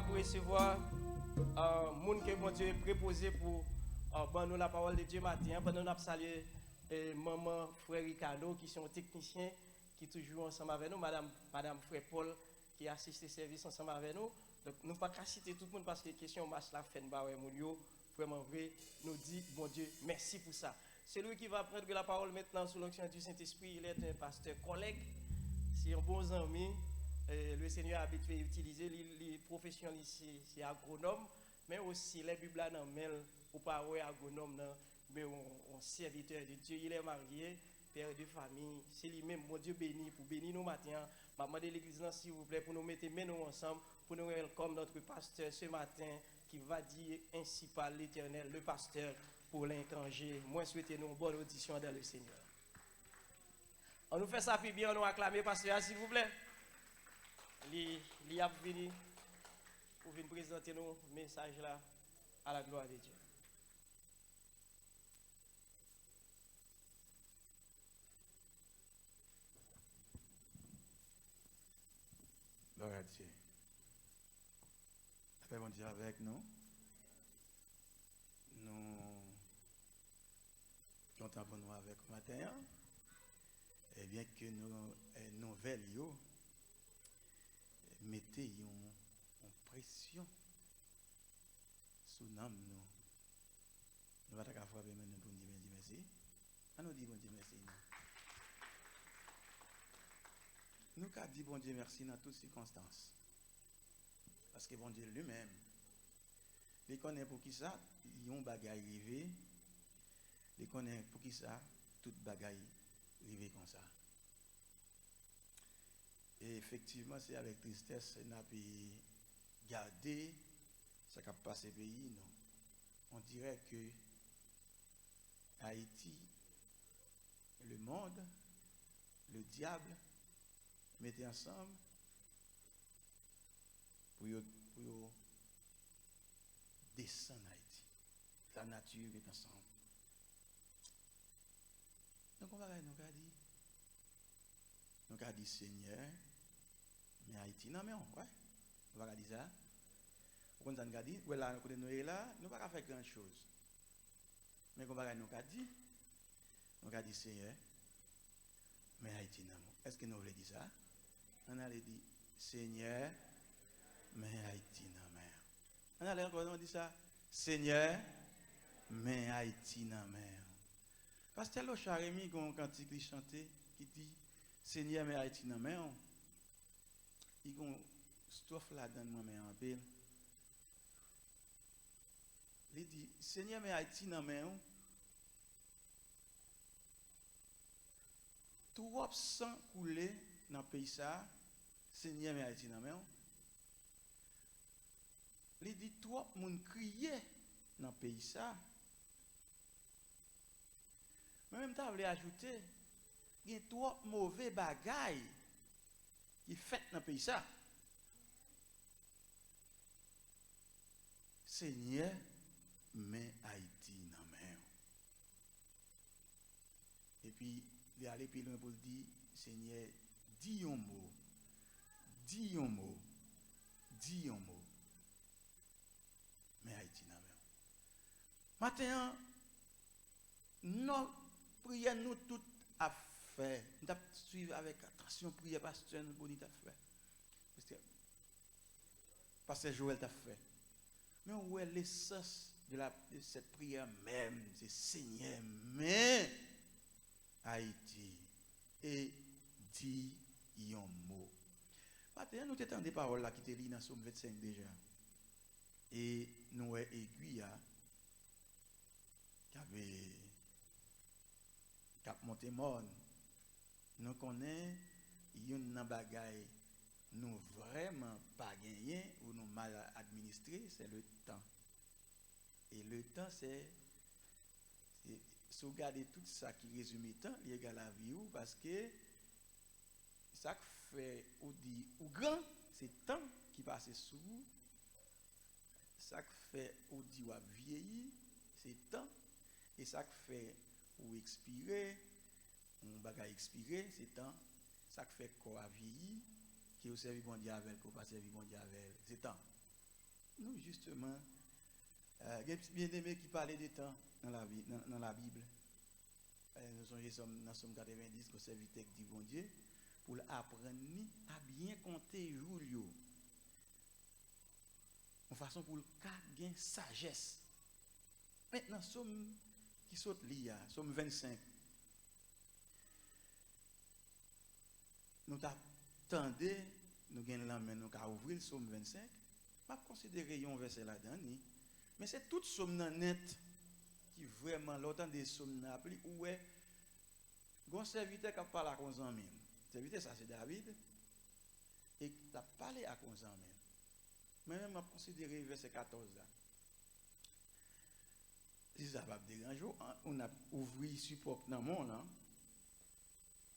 Speaker 4: Pour recevoir monde que bon Dieu est préposé pour nous la parole de Dieu matin pendant nous saluer maman frère Ricardo qui sont techniciens qui toujours ensemble avec nous madame frère Paul qui assiste au service ensemble avec nous donc nous pas citer tout le monde parce que question match la fin ba vraiment vrai nous dit bon Dieu merci pour ça. Celui qui va prendre la parole maintenant sous l'onction du Saint-Esprit il est un pasteur collègue c'est un bon ami. Le Seigneur a habitué à utiliser les professions ici, c'est agronome, mais aussi les Bibles dans mêle ou pas agronome, mais un serviteur de Dieu. Il est marié, père de famille. C'est lui-même, mon Dieu béni, pour bénir nos matins. Maman de l'église, s'il vous plaît, pour nous mettre nous ensemble, pour nous welcome notre pasteur ce matin qui va dire ainsi par l'Éternel, le pasteur pour l'incangé. Moi, souhaitez nous une bonne audition dans le Seigneur. On nous fait ça puis bien, on nous acclame pasteur, s'il vous plaît. Il a venu pour venir présenter nos messages là à la gloire de Dieu.
Speaker 1: à Dieu. La paix de Dieu avec nous. Nous comptons pour nous avec le matin. Et bien que nos nouvelles mettez une pression sur nous. Nous allons frapper maintenant pour dire merci. On nous dit bon Dieu merci. Nous avons dit bon Dieu merci dans toutes circonstances. Parce que bon Dieu lui-même, il connaît pour qui ça, il y a un bagaille arrivé. Il connaît pour qui ça, toute bagaille arrivé comme ça. Et effectivement, c'est avec tristesse qu'on a pu garder ce qui a passé au pays. Non. On dirait que Haïti, le monde, le diable, mettaient ensemble pour descendre en Haïti. La nature est ensemble. Donc on va dire, nous avons dit Seigneur, mais Haïti, non mais ouais, on va dire ça. On va dire, voilà, nous là, nous ne pouvons pas faire grand chose. Mais on va dire, nous avons dit Seigneur, mais Haïti, non. Est-ce que nous voulons dire ça? On a dit Seigneur, mais Haïti, non. On a encore dit ça, Seigneur, mais Haïti, non. Pasteur Lo Charemi, il y a un cantique qui chantait, qui dit Seigneur, mais Haïti, non. Il y a une strophe là-dedans, mais en pile. Il dit Seigneur, mais Haïti, non. Trop sang coulé dans le pays ça, Seigneur, mais Haïti, non. Il dit trop moun crié dans le pays ça. Mais même temps, je voulais ajouter, il y a trop mauvais bagailles qui fait dans le pays ça. Seigneur, mais Haïti, non. Et puis, il est allé plus loin pour dire, Seigneur, dis un mot. Mais Haïti, non. Maintenant, nos prières, nous toutes à faire. Nous devons suivre avec attention, prière, pasteur, nous bonne à faire. Parce que Joël t'a fait. Mais où est l'essence de cette prière même? C'est Seigneur, mais Haïti. Et dit un mot. Maintenant, nous t'étendons des paroles là qui te lisent dans Somme 25 déjà. Et nous avons aiguille qui avait monté mort. Nous connaissons une bagaille nous vraiment pas gagné ou nous mal administré, c'est le temps. Et le temps, c'est sauvegarder tout ça qui résume le temps, il égale la vie, parce que ça fait ou dit ou grand, c'est le temps qui passe sous vous. Ça fait ou dit ou vieillir, c'est le temps. Et ça fait ou expirer, on bagaille expirer, c'est le temps. Ça fait quoi vieillir, qui au servi bon Dieu avec, ou pas servi bon Dieu avec, c'est le temps. Nous, justement, bien aimé qui parlait des temps dans la Bible. Nous sommes dans Somme 90, le serviteur dit bon Dieu, pour apprendre à bien compter jours. En façon pour le gagner sagesse. Maintenant, Somme qui saute l'IA, Somme 25. Nous attendons, nous gagnons la main, nous avons ouvert le Somme 25. Je ne vais pas considérer un verset là-dedans. Mais c'est toute Somme net qui vraiment, l'autant des Sommes appelées, où est un serviteur qui parle à Konzamim. Le serviteur, ça c'est David. Et il a parlé à Konzamim. Mais même, je considéré verset 14 là. Si ça va me déranger, on a ouvert support dans le monde.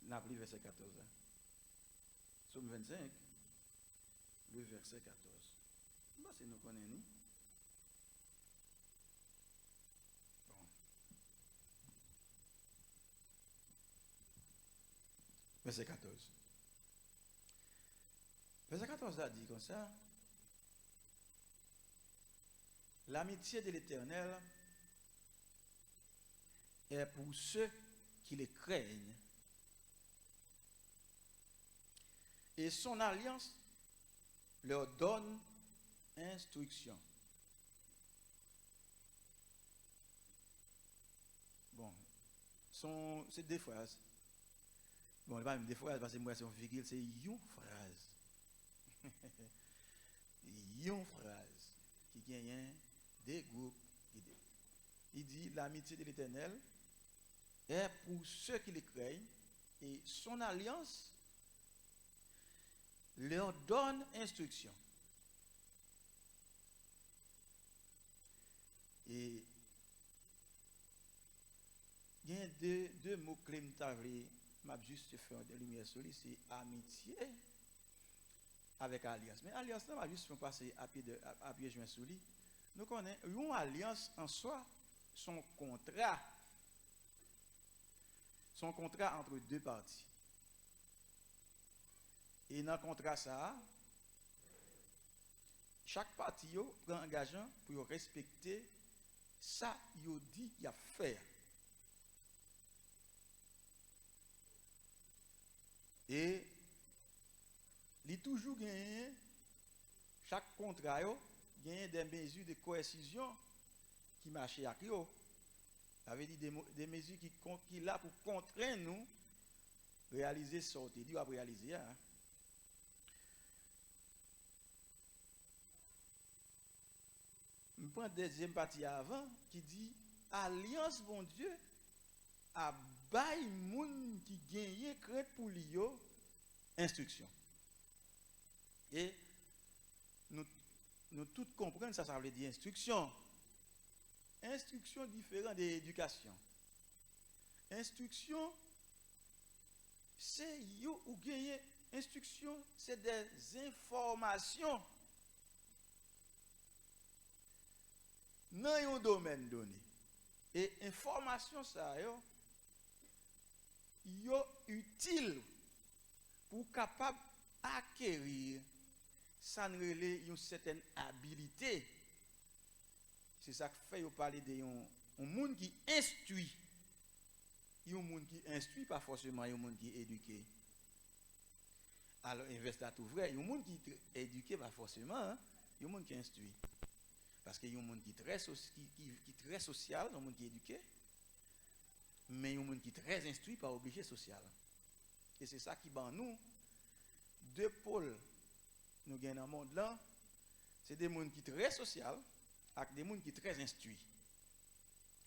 Speaker 1: On a appelé verset 14 là. Somme 25, le verset 14. C'est nous connaissons. Bon. Verset 14. Verset 14 a dit comme ça. L'amitié de l'Éternel est pour ceux qui les craignent. Et son alliance leur donne instruction. Bon, c'est deux phrases. Bon, pas même deux phrases, parce que moi, c'est une virgule, c'est une phrase. Une phrase qui gagne des groupes. Il dit l'amitié de l'Éternel est pour ceux qui le craignent et son alliance leur donne instruction. Et il y a deux mots clés que m'a juste fait de lumière sur lui, c'est amitié avec alliance. Mais alliance là m'a juste fait passer à pied joint sur lui. Nous connaissons une alliance en soi, son contrat entre deux parties. Et dans le contrat ça, chaque partie prend engagement pour respecter ça yo dit y a faire. Et il toujours gagné chaque contrat gagne des mesures de coercition qui marchent avec eux. Ça veut dire des mesures qui là pour contraindre nous réaliser ce qu'on dit à réaliser. Hein. Je prends la deuxième partie avant qui dit alliance bon Dieu à bail moun qui gagne crainte pour lui instruction. Et nous tous comprenons ça veut dire instruction. Instruction différente de l'éducation. Instruction c'est yo ou gagner instruction c'est des informations dans un domaine donné. Et information ça yo utile pour capable acquérir ça une certaine habilité. C'est ça que fait parler de un monde qui instruit. Un monde qui instruit pas forcément un monde qui est éduqué. Alors inverse là tout vrai, un monde qui est éduqué pas forcément un monde qui instruit. Parce qu'il y a un monde qui est très social, un monde qui est éduqué, mais un monde qui est très instruit, pas obligé social. Et c'est ça qui bat nous. Deux pôles, nous gagnons dans le monde là, c'est des gens qui sont très social, avec des gens qui sont très instruits.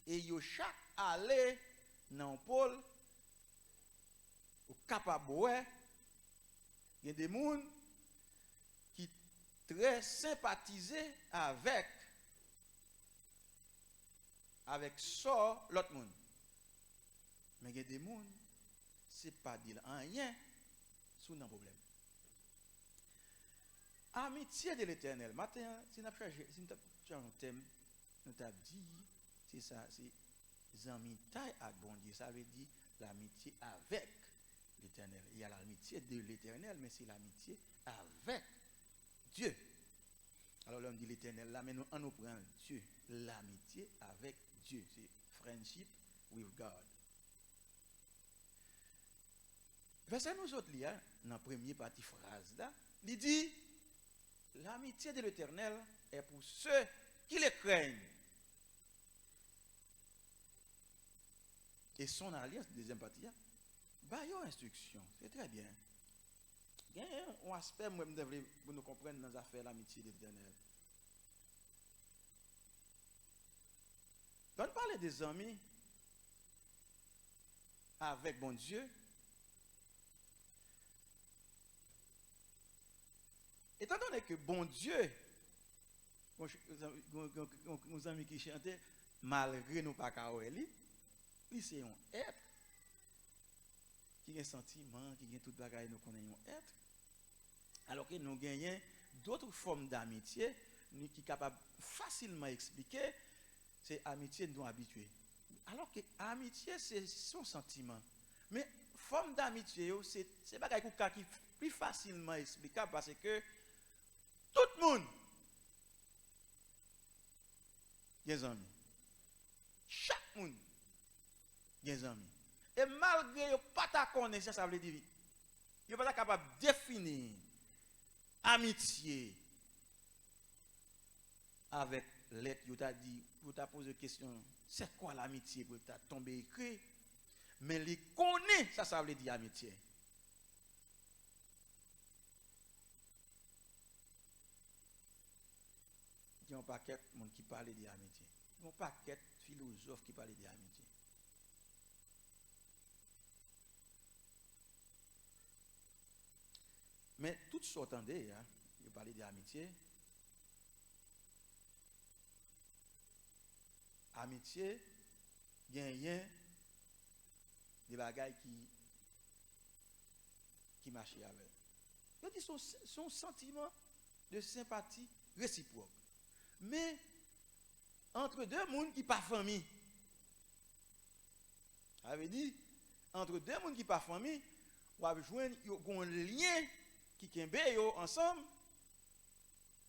Speaker 1: Et ils chaque aller dans le pôle, capable il y a des gens qui sont très sympathisés avec ça l'autre monde. Mais il y a des gens c'est pas dire rien sur un problème. Amitié de l'Éternel. Matin, si nous avons un thème, nous avons dit, c'est ça, c'est amitié avec bon Dieu. Ça veut dire l'amitié avec l'Éternel. Il y a l'amitié de l'Éternel, mais c'est l'amitié avec Dieu. Alors là, on dit l'Éternel, là, mais nous prend Dieu. L'amitié avec Dieu. C'est friendship with God. Verset nous autres, là, dans la première partie phrase, là, il dit, l'amitié de l'Éternel est pour ceux qui le craignent. Et son alliance, deuxième partie, bah, il y a une instruction. C'est très bien. Il y a un aspect, moi, pour nous comprendre dans les affaires de l'amitié de l'Éternel. Quand on parle des amis avec bon Dieu, étant donné que bon Dieu, nos amis qui chantaient, malgré nous pas kaoueli, lui c'est un être qui a un sentiment, qui a tout bagaille, nous connaissons un être. Alors que nous gagnons d'autres formes d'amitié, nous qui sont capables facilement expliquer, c'est amitié nous habitués. Alors que amitié c'est son sentiment. Mais forme d'amitié, c'est bagaille
Speaker 5: plus facilement explicable parce que tout le monde a des amis. Chaque monde a des amis. Et malgré que pas ta connaissance, ça veut dire il n'est pas capable de définir amitié avec l'être. Il t'a dit, il t'a posé la question, c'est quoi l'amitié pour t'a tombé écrit? Mais il connaît, ça veut dire amitié. Il y a un paquet de monde qui parle d'amitié. Il y a un paquet de philosophes qui parlent d'amitié. Mais tout ce qu'on entendait, hein, il parlait d'amitié. Amitié, gagne des bagailles qui marchent avec. Il dit son sentiment de sympathie réciproque. Mais entre deux mondes qui pas famille. Ça veut dire entre deux mondes qui pas famille, on va joindre un lien qui kembe yo ensemble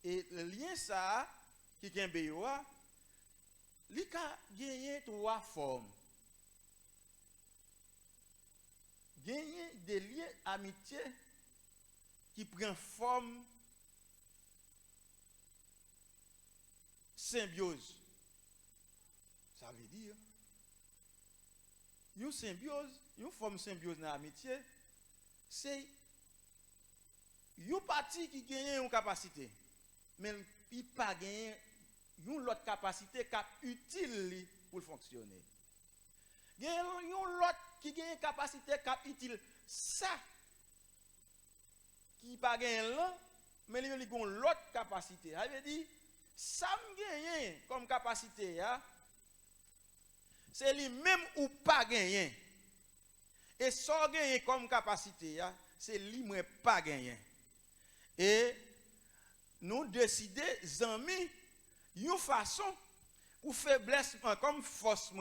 Speaker 5: et le lien ça qui kembe yo li ka gagner trois formes. Gagner des liens amitié qui prend forme symbiose. Ça veut dire une symbiose, une forme symbiose dans l'amitié, c'est une partie qui gagne une capacité, mais il pas gagne une autre capacité qui est utile pour fonctionner. Il y a une autre qui gagne une capacité qui est utile. Ça, qui pas gagne là, mais il y a une autre capacité. Ça veut dire, ça me gagne comme capacité, c'est lui-même ou pas gagné. Et ça gagne comme capacité, c'est lui-même pas gagné. Et nous décidons, amis, une façon pour faiblesse, comme force,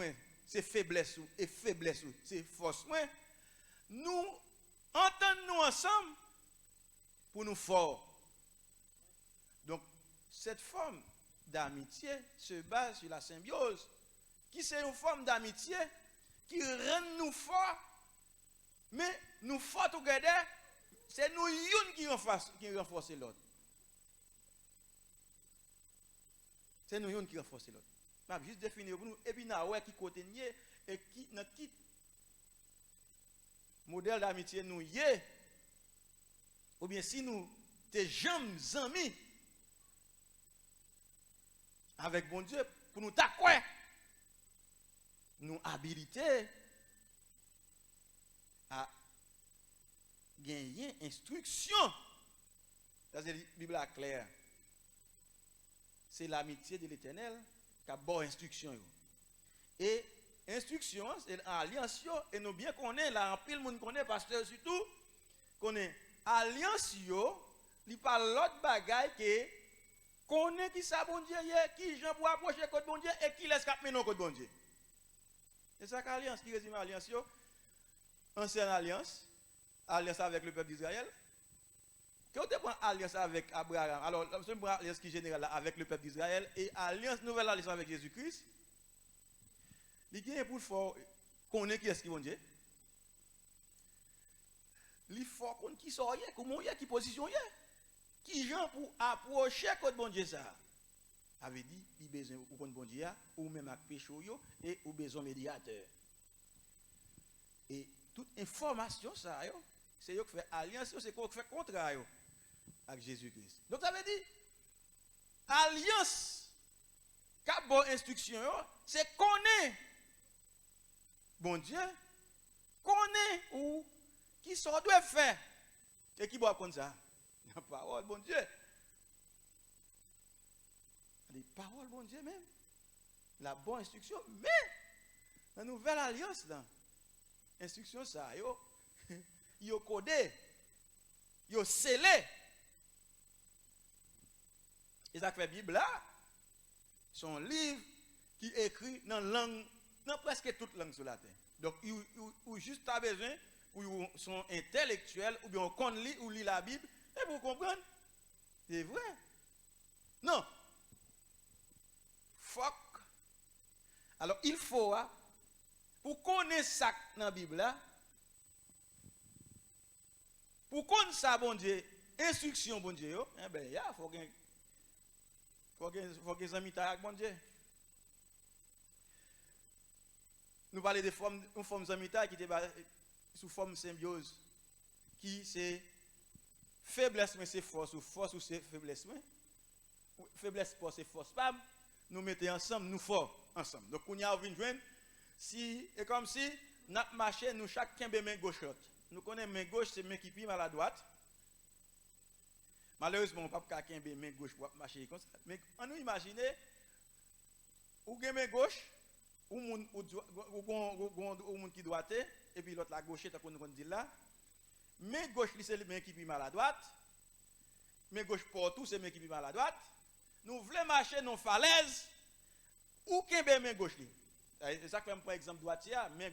Speaker 5: c'est faiblesse, et faiblesse, c'est force. Nous entendons ensemble pour nous forts. Donc, cette forme d'amitié se base sur la symbiose, qui c'est une forme d'amitié qui rend nous forts, mais nous forts together, c'est nous une qui renforce l'autre. C'est nous une qui renforce l'autre. Je vais juste définir pour nous, et puis nous qui côté nier et qui dans qui modèle d'amitié nous y est, ou bien si nous t'es jamais amis avec bon Dieu pour nous t'acquer, nous habiliter à gagner instruction. Ça c'est la Bible claire. C'est l'amitié de l'Éternel qui a bonne instruction. Et instruction, c'est alliance, et nous bien connaissons, là, en pile monde connaît, pasteur surtout, connaît alliance, il parle l'autre bagaille que connaît qui ça bon Dieu, qui j'en pour approcher côté bon Dieu, et qui laisse cap mener côté bon Dieu. C'est ça qu'alliance, qui résume alliance, ancienne alliance, alliance avec le peuple d'Israël. Quand on prend alliance avec Abraham, alors on prend alliance qui est générale avec le peuple d'Israël et alliance nouvelle alliance avec Jésus-Christ, il y a pour fort connaître qui est-ce qui vont dire. Il faut qu'on qui soit comment il y a qui position il y a. Qui gens pour approcher contre bon Dieu ça. Avait dit il besoin ou contre bon Dieu ou même avec péché et ou besoin médiateur. Et toute information ça c'est eux qui fait alliance, c'est quoi qui fait contrat avec Jésus-Christ. Donc ça veut dire alliance qui a bonne instruction, c'est connaître bon Dieu, connaît ou qui ça doit faire. Et qui doit apprendre ça? La parole bon Dieu. Les paroles bon Dieu même. La bonne instruction, mais la nouvelle alliance là, instruction ça yo codé, yo scellé. Et ça fait la Bible là, son livre qui écrit dans langue, dans presque toute langue sur la terre. Donc, il juste a besoin pour son intellectuel, ou bien on connaît lire ou lit la Bible, et pour comprendre, c'est vrai. Non. Fuck. Alors, il faut, pour connaître ça dans la Bible, là, pour connaître ça, bon Dieu, instruction, bon Dieu, eh bien, il faut que les amis avec bon Dieu. Nous parlons de formes amitié qui étaient sous forme symbiose, qui c'est faiblesse, mais c'est force, ou force, ou c'est faiblesse, mais faiblesse, c'est force, pas. Nous mettons ensemble, nous forts ensemble. Donc, on y a joindre, si, et comme si, nous marchons, nous chacun de main gauche. Nous connaissons main gauche, c'est main qui pime à la droite. Malheureusement, on ne peut pas qu'un main gauche pour marcher comme ça. Mais on nous imagine, ou une main gauche, ou monde qui doit être, et puis l'autre la gauche, tant qu'on nous dit là. Main gauche, c'est le main qui pime à la droite. Main gauche pour tout, c'est main qui pime à la droite. Nous voulons marcher dans falaise, ou qu'un main gauche. C'est ça que par exemple droitier, main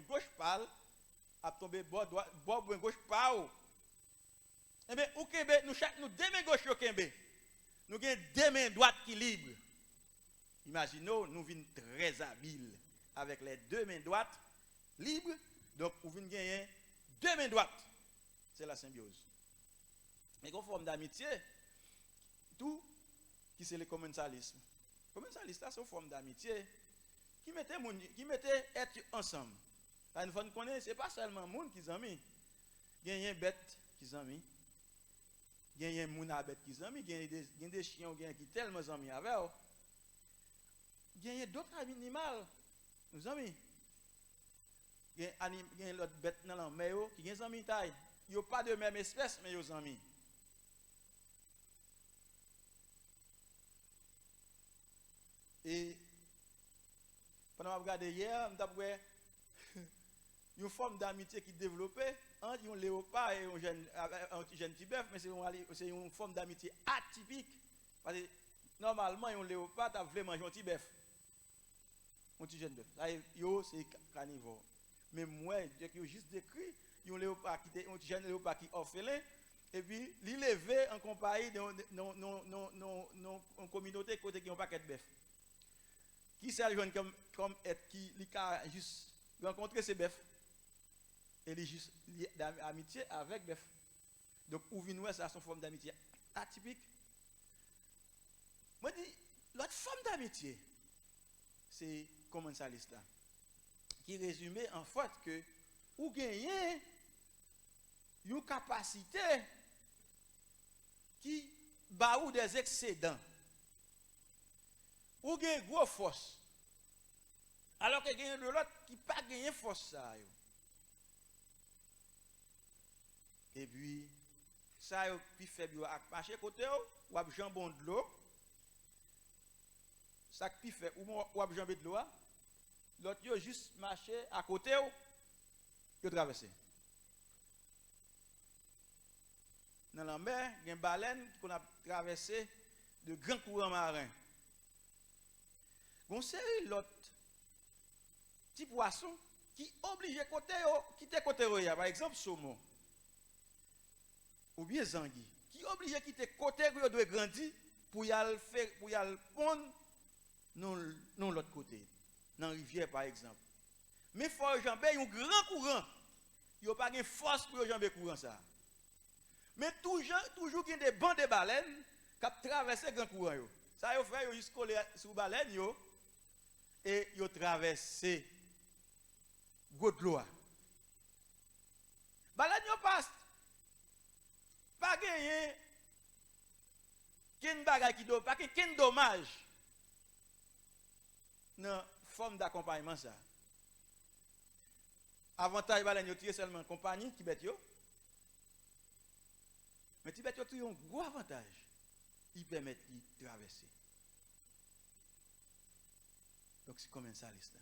Speaker 5: gauche parle, a tombé bord main gauche parle. Eh bien, ou qu'un nous deux mains gauche au qu'un nous avons deux mains droites qui libres. Imaginons, nous venons très habiles avec les deux mains droites libres, donc nous venons gagner deux mains droites. C'est la symbiose. Mais qu'on forme d'amitié, tout qui c'est le commensalisme. Le commensalisme, c'est une forme d'amitié qui mettait être ensemble. Une fois nous connaissons, ce n'est pas seulement les gens qui sont amis. Il y a des bêtes qui sont amis. Il y a des gens qui sont amis. Il y a des chiens qui sont tellement amis avec eux. Il y a d'autres animaux, nous amis. Il y a d'autres bêtes dans la mer qui sont amis taille. Ils n'ont pas de même espèce, mais ils sont amis. Et pendant que je regardais hier, je me une forme d'amitié qui est développée entre un léopard et un jeune petit bœuf, mais c'est une forme d'amitié atypique. Parce que normalement, un léopard a voulu manger un petit bœuf. Un petit jeune bœuf. C'est carnivore. Mais moi, j'ai juste décrit un léopard qui était un jeune léopard qui est orphelin, et puis il est levé en compagnie d'une communauté côté qui ont pas de bœuf. Qui c'est le jeune comme être qui a juste rencontré ces bœufs et il est juste d'amitié avec bœuf. Donc où vient ça son forme d'amitié atypique. Moi dis l'autre forme d'amitié c'est commensaliste là qui résume en fait que ou gagner une capacité qui ba ou des excédents. Ou gen gros force. Alors que gen de l'autre qui pas gagné force ça yo. Et puis ça yo puis faible ak marcher côté ou ap jambon de l'eau. Ça qui fait ou ap jambé de l'eau. L'autre yo juste marcher à côté yo traverser. Dans la mer, il y a une baleine qu'on a traversé de grands courants marins. Bon, c'est l'autre petit poisson qui oblige côté quitter côté par exemple saumon ou bien zangui qui oblige quitter côté où doit grandir pour y aller faire pour y aller pondre non l'autre côté dans rivière par exemple. Mais faut jamber un grand courant. Il y a pas de force pour jamber courant ça. Mais toujours qu'il y a des bancs de baleines qui traversent le grand courant yo. Ça yo fait yo juste coller sur baleine yo. Et ils ont traversé de l'eau. Baleine yo passe. Pas gagné. Ken bagay qui do, pas ken dommage. Non, forme d'accompagnement ça. Avantage baleine yo tire seulement compagnie Tibet yo. Mais Tibet yo tire un gros avantage. Ils permettent de traverser. Donc c'est commensaliste.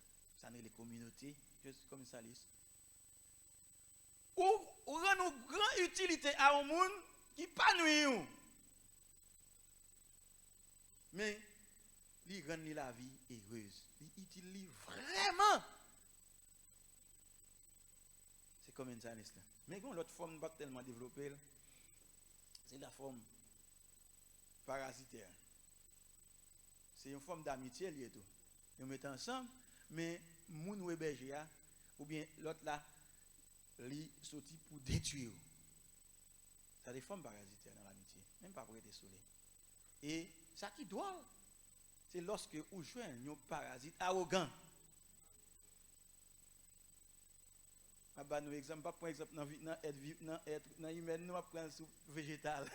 Speaker 5: Ça n'est les communautés, je suis commensaliste. Ou rend une grande utilité à un monde qui pas nous. Mais il rend la vie heureuse. Il utilise vraiment. C'est commensalisme. Mais quand l'autre forme pas tellement développée, c'est la forme parasitaire. C'est une forme d'amitié liée tout. Ils mettent ensemble, mais moun ou héberger ou bien l'autre là, li sorti pour détruire. Ça des formes parasitaires dans l'amitié, même pas pour être soleil. Et ça qui doit, c'est lorsque vous jouez un parasite arrogant. Je vais vous exemple, pas pour exemple dans humain, nous apprenons sur végétal.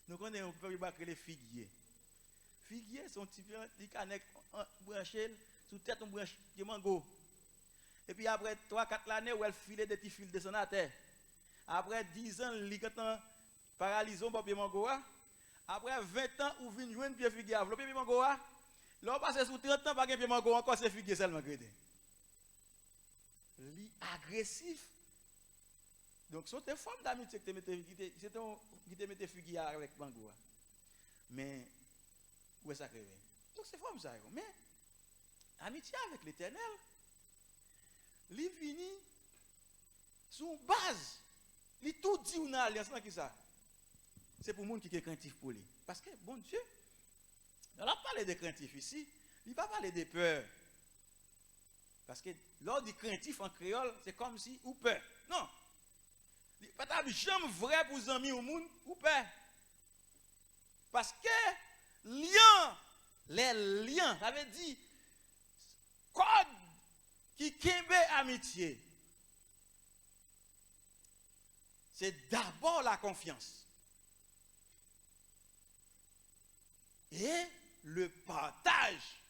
Speaker 5: Nous connaissons un peu les figuiers. Figuiers sont typiques qui canec branché sous tête on branche de mango. Et puis après 3-4 années où elle file des petits fils de son terre. Après 10 ans, il est paralysé au pied mango. Après 20 ans, où vient jouer un pied figuier. Le pied mango, là on passe sous 30 ans, pas un pied mango, encore c'est figuier seulement créé. Li agressif. Donc c'est une forme d'amitié qui te mette figuier avec mango. Mais où est ça créé? Donc c'est forme ça. Mais amitié avec l'Éternel, li vini sous base, li tout dit ou n'a alliance qui ça. C'est pour monde qui est craintif pour lui. Parce que bon Dieu, on a parlé de craintif ici, il va parler de peur. Parce que lors du craintif en créole, c'est comme si ou peur. Non. Il n'y a pas jamais vrai pour les amis au monde ou peur. Parce que les liens, ça veut dire code qui kembe amitié. C'est d'abord la confiance. Et le partage.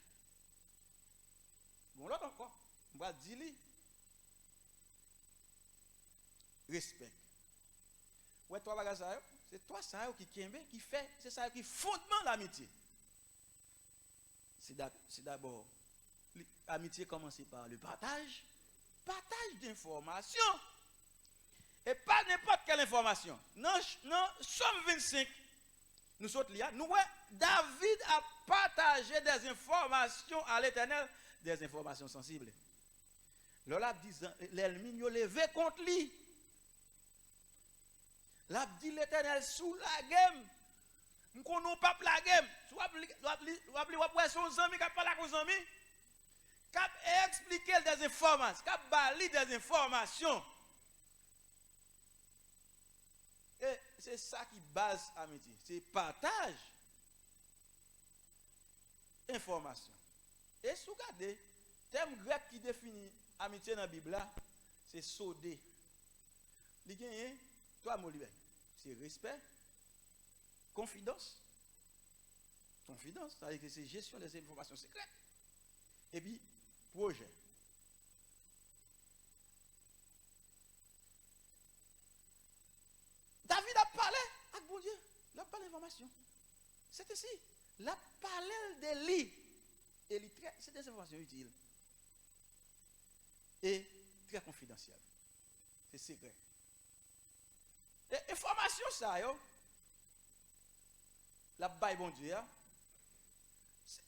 Speaker 5: Bon, l'autre encore, on va dire respect. Ouais, toi, c'est toi ça qui fait, c'est ça qui fondement l'amitié. C'est d'abord l'amitié commence par le partage d'informations. Et pas n'importe quelle information. Non, Somme 25, nous sommes là, nous voyons David a partagé des informations à l'Éternel, des informations sensibles. Là, l'ennemi a levé contre lui. Là, dit l'Éternel sous la game. Nous ne connaissons pas la game. Tu vas son ami qui parle avec son ami. Qui a expliqué des informations, qui a bali des informations. Et c'est ça qui base l'amitié. C'est partage information. Et si vous regardez, le terme grec qui définit amitié dans la Bible, c'est sodé. Il y a trois mots. C'est respect, confidence. Confidence, c'est-à-dire que c'est gestion des informations secrètes. Et puis, projet. David a parlé avec bon Dieu. Il a parlé d'information. C'est ici. Il a parlé de lui. Et c'est des informations utiles. Et très confidentielles. C'est secret. Et information ça, yo. La baille bon Dieu.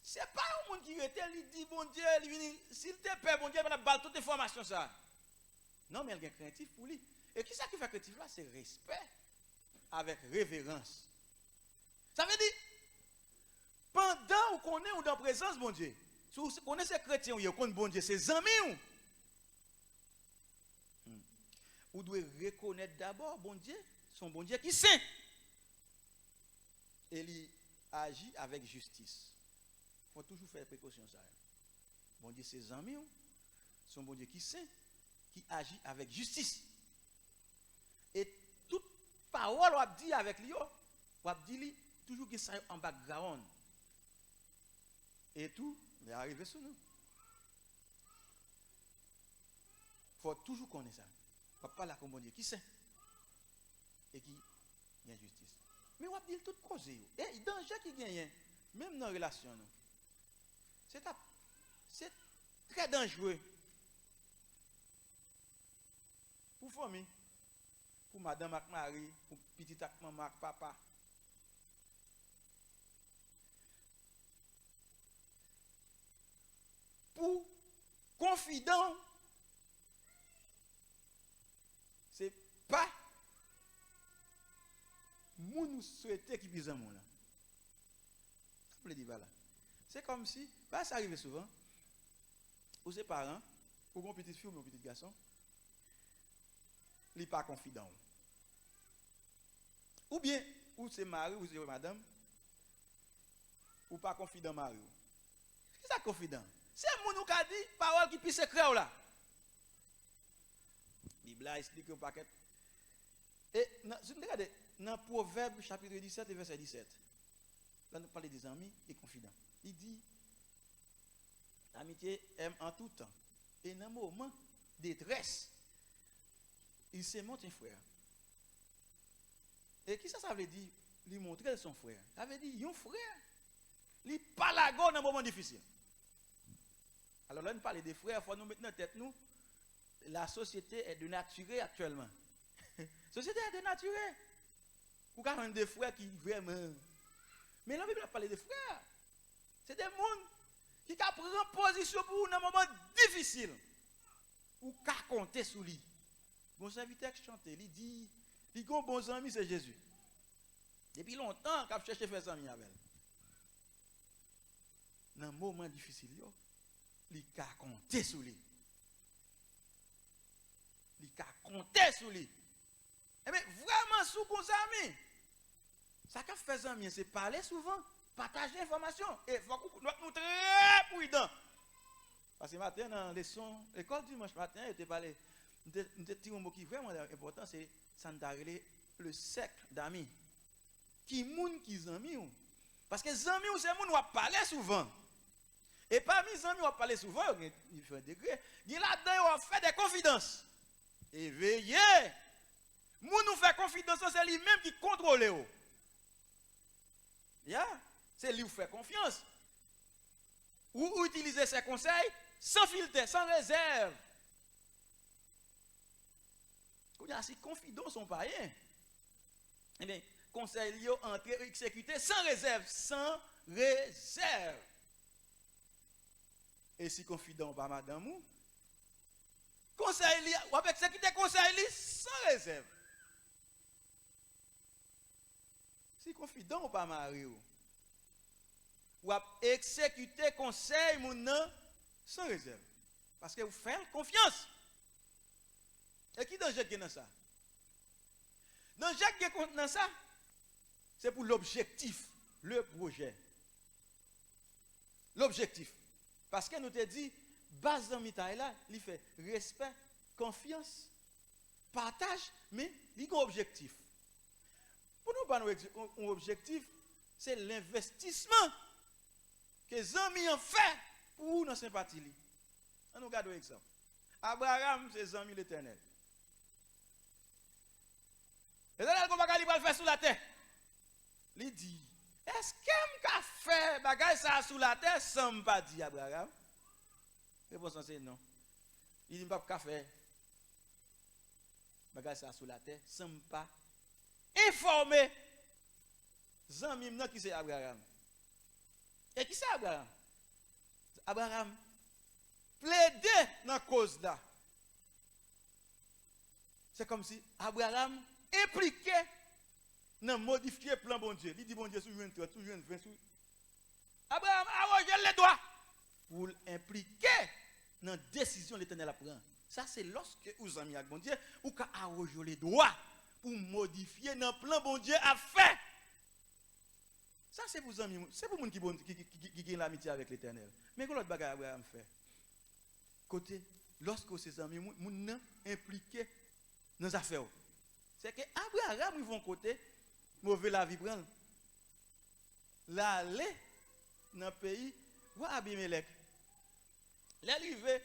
Speaker 5: C'est pas un monde qui était, il dit bon Dieu, il vient, s'il te plaît, bon Dieu, il va balle toute information ça. Non, mais il y a un craintif pour lui. Et qui ça qui fait craintif là? C'est respect avec révérence. Ça veut dire, pendant qu'on est dans la présence, bon Dieu, si vous connaissez ces chrétiens, vous connaissez bon Dieu, c'est amis. Vous devez reconnaître d'abord, bon Dieu, son bon Dieu qui sait. Et il agit avec justice. Il faut toujours faire précaution ça. Bon Dieu, ses amis, son bon Dieu qui sait, qui agit avec justice. Et toute parole, on dit avec lui, on dit toujours qu'il soit en background. Et tout, il est arrivé sur nous. Il faut toujours connaître ça. On ne parle pas comme bon Dieu qui sait. Et qui a justice. Mais on dit tout cause. Et le danger qui gagne, même dans la relation, c'est très dangereux. Pour famille, pour madame ak Marie, pour petit ak maman ak papa. Pour confident, pas moun nous souhaiter qui puisse mon là. Vous le dites là. C'est comme si ça arrive souvent. Ou ses parents, ou une petite fille ou un petit garçon, il pas confident. Ou bien ou c'est mari ou c'est madame, ou pas confident mari. Qu'est-ce que ça confident? C'est moun qui a dit parole qui puisse secret là. Bible explique au paquet. Et si vous regardez dans Proverbe chapitre 17 et verset 17. Là nous parlons des amis et confidents. Il dit l'amitié aime en tout temps et dans un moment de détresse il se montre un frère. Et qui ça veut dire lui montrer son frère? Ça veut dire un frère. Il parle à go dans un moment difficile. Alors là, nous parlons des frères, il faut nous mettre dans tête nous. La société est dénaturée actuellement. La société est dénaturée. Vous avez des frères qui vraiment. Mais la Bible parle des frères. C'est des gens qui prennent position pour vous dans un moment difficile. Ou qui compter sur lui. Bon serviteur qui chante, il dit, il a un bon ami, c'est Jésus. Depuis longtemps, qu'il a cherché à faire ça avec elle. Dans un moment difficile, il a compté sur lui. Il a compté sur lui. Eh bien, vraiment, sous vos amis, ça qu'a fait amis, c'est parler souvent, partager l'information. Et il faut que nous très prudents. Parce que matin, dans l'école dimanche matin, je t'ai parlé, je t'ai dit un mot qui est vraiment important, c'est ça nous a relé le cercle d'amis. Qui moun qui amis. Parce que les amis, c'est moun qui parler souvent. Et parmi les amis, on parle souvent, il fait un degré. Il là-dedans, on fait des confidences. Et veillez. Moun nous fait confidence, c'est lui-même qui contrôle. C'est lui qui fait confiance. Ou utiliser ses conseils sans filtre, sans réserve. Quand il y a ces confidences, on pas rien. Eh bien, conseil lié entrer exécuter sans réserve, sans réserve. Et si confident par madame ou conseil li ou avec exécuter conseil li sans réserve. Si confident ou pas mari ou exécuter conseil moun nan sans réserve parce que vous faites confiance. Et qui danger qui dans ça? Danger qui est dans ça? C'est pour l'objectif, le projet. L'objectif. Parce que nous te dit, base dans mitaille là, il fait respect, confiance, partage, mais il y a un objectif. Pour nous, un objectif, c'est l'investissement que les amis ont fait pour nos sympathies. On nous regarde un exemple. Abraham, c'est les amis l'Éternel. L'Éternel, comment il va le faire sous la terre? Il dit, est-ce que m'a fait bagay ça sous la terre sans me pas dire Abraham? Réponse c'est non. Il dit pas faire bagay ça sous la terre sans me pas informer zanmi qui c'est Abraham. Et qui c'est Abraham? Abraham plaidait dans cause là. C'est comme si Abraham impliquait dans modifier le plan bon Dieu. Il dit bon Dieu, sous 23, sous 20, sous. Abraham arroge les doigts pour impliquer dans la décision de l'Éternel à prendre. Ça, c'est lorsque vous avez avec bon Dieu, ou qu'à arroger les doigts pour modifier dans le plan bon Dieu à faire. Ça, c'est pour amis, c'est pour les gens qui ont l'amitié avec l'Éternel. Mais que l'autre bagage Abraham fait? Côté, lorsque ces amis sont impliqués dans les affaires, c'est que Abraham, ils vont côté, mauvais la vie prendre. L'aller dans le pays, où Abimelech. L'arrivée,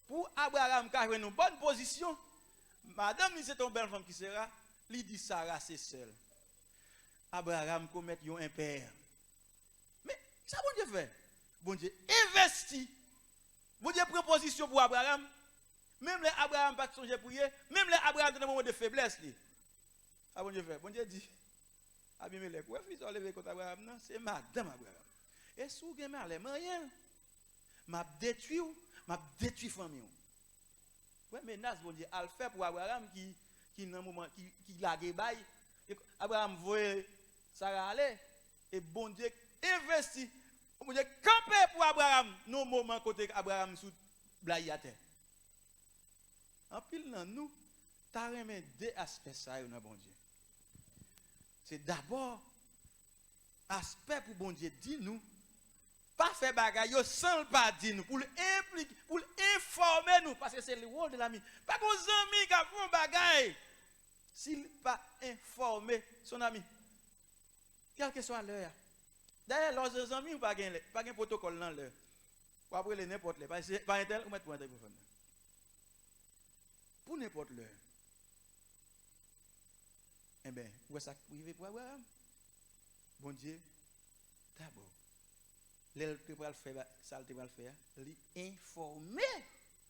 Speaker 5: pour Abraham, qui a une bonne position, madame, c'est ton belle femme qui sera, lui dit Sarah, c'est seul. Abraham commet un père. Mais, ça bon Dieu fait? Bon Dieu investit. Bon Dieu prend position pour Abraham. Même les Abraham pas songer prier, même les Abraham dans un moment de faiblesse. Ah bon Dieu fait? Bon Dieu dit, Abimelech, ouais, fils, on levé contre Abraham, non, c'est madame Abraham. Et si vous avez mal, rien, m'a détruit famille. Ouais, menace, bon Dieu, à le faire pour Abraham qui qui dans moment qui lague bail et Abraham voyait Sarah aller et bon Dieu investi bon Dieu campé pour Abraham non moment côté Abraham sous blaye à terre en pile dans nous t'as remis deux aspects ça dans bon Dieu c'est d'abord aspect pour bon Dieu dit nous pas faire bagaille sans pas dire nous pour impliquer pour informer nous parce que c'est le rôle de l'ami pas qu'on ami qui font bagaille s'il pas informer son ami quel que soit l'heure d'ailleurs leurs amis ou pas gain protocole dans l'heure pour après les n'importe les pas un tel ou mettre pour un téléphone pour n'importe l'heure eh bien où ça privé pour Abraham bon Dieu d'abord l'elle va faire ça va faire lui informer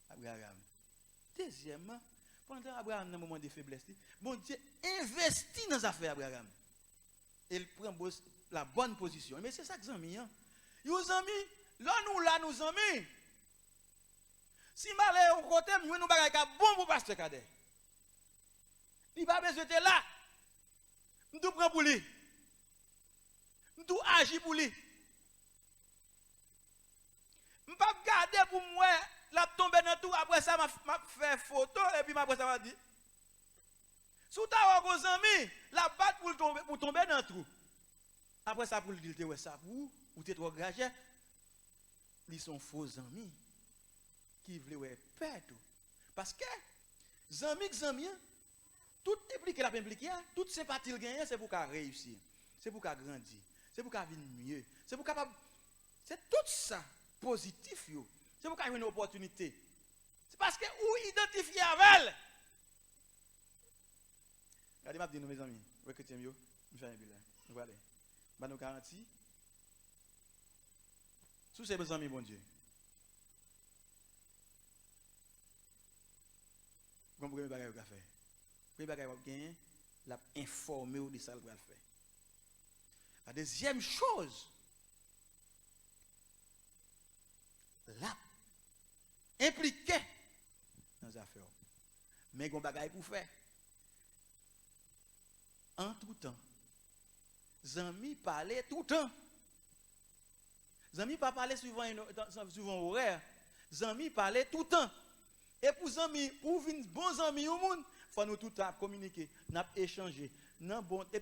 Speaker 5: Abraham deuxièmement pendant Abraham dans un moment de faiblesse bon Dieu investit dans les affaires Abraham il prend la bonne position mais c'est ça que amis hein yo amis là nous amis si malheur au côté nous bagay ka bon pour pasteur Cadet il pas besoin de là nous prend pour lui nous agir pour lui je ne peux pas garder pour moi, la tomber dans tout, après ça, m'a fait photo, et puis après ça, m'a dit. Si tu as un ami, la batte pour tomber dans tout. Après ça, pour le dire, ouais, ça pour, ou tu es trop gagé. Ils sont faux amis qui veulent perdre. Parce que, amis, tout impliqué, la impliqué, toute sympathie gagnée, c'est pour qu'elle réussir, c'est pour qu'elle grandir, c'est pour qu'elle vienne mieux, c'est pour capable. C'est tout ça. Positif yo c'est pour qu'il y ait une opportunité c'est parce que ou identifier avec elle regardez m'a dit nous mes amis ouais chrétien yo nous faire un bilan nous voilà ba nous garantie sous ces mes amis bon Dieu comme premier bagage qu'a fait premier bagage gagner l'a informer de ça le va faire la deuxième chose là impliqué dans les affaires mais gon bagaille pour faire en tout temps zami parler tout temps zami pas parler suivant horaire zami parler tout temps et pour zami pour venir bon ami au monde faut nous tout temps communiquer n'a échanger non bon et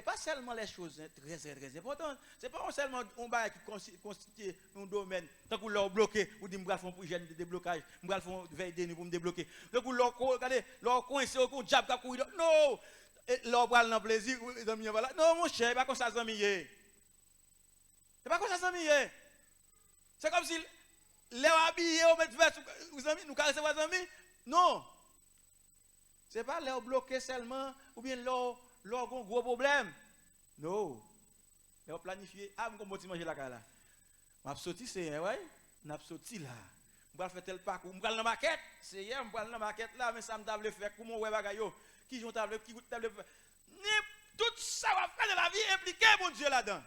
Speaker 5: pas seulement les choses très importantes c'est pas seulement on va qui constitue un domaine tant que leur bloqué ou dit m'bral font projet de déblocage m'bral font veille de pour me débloquer donc leur regardez leur coincé au diable ka courir non leur bral dans plaisir les amis voilà non mon cher pas comme ça amis c'est pas comme ça amis c'est comme si les habillés on met veste vous amis nous caresser vos amis non c'est pas leur bloquer seulement ou bien leur gros problème. Non. Leur planifier. Ah, je vais manger la cala. Je vais sortir, c'est ouais. Je vais sortir là. Je vais faire tel parcours. Je vais dans la maquette. C'est hier, je vais dans la maquette là, mais ça me table faire. Comment ouais bagayo? Qui joue table, qui goûte table faire. Tout ça va faire de la vie impliqué, mon Dieu, là-dedans.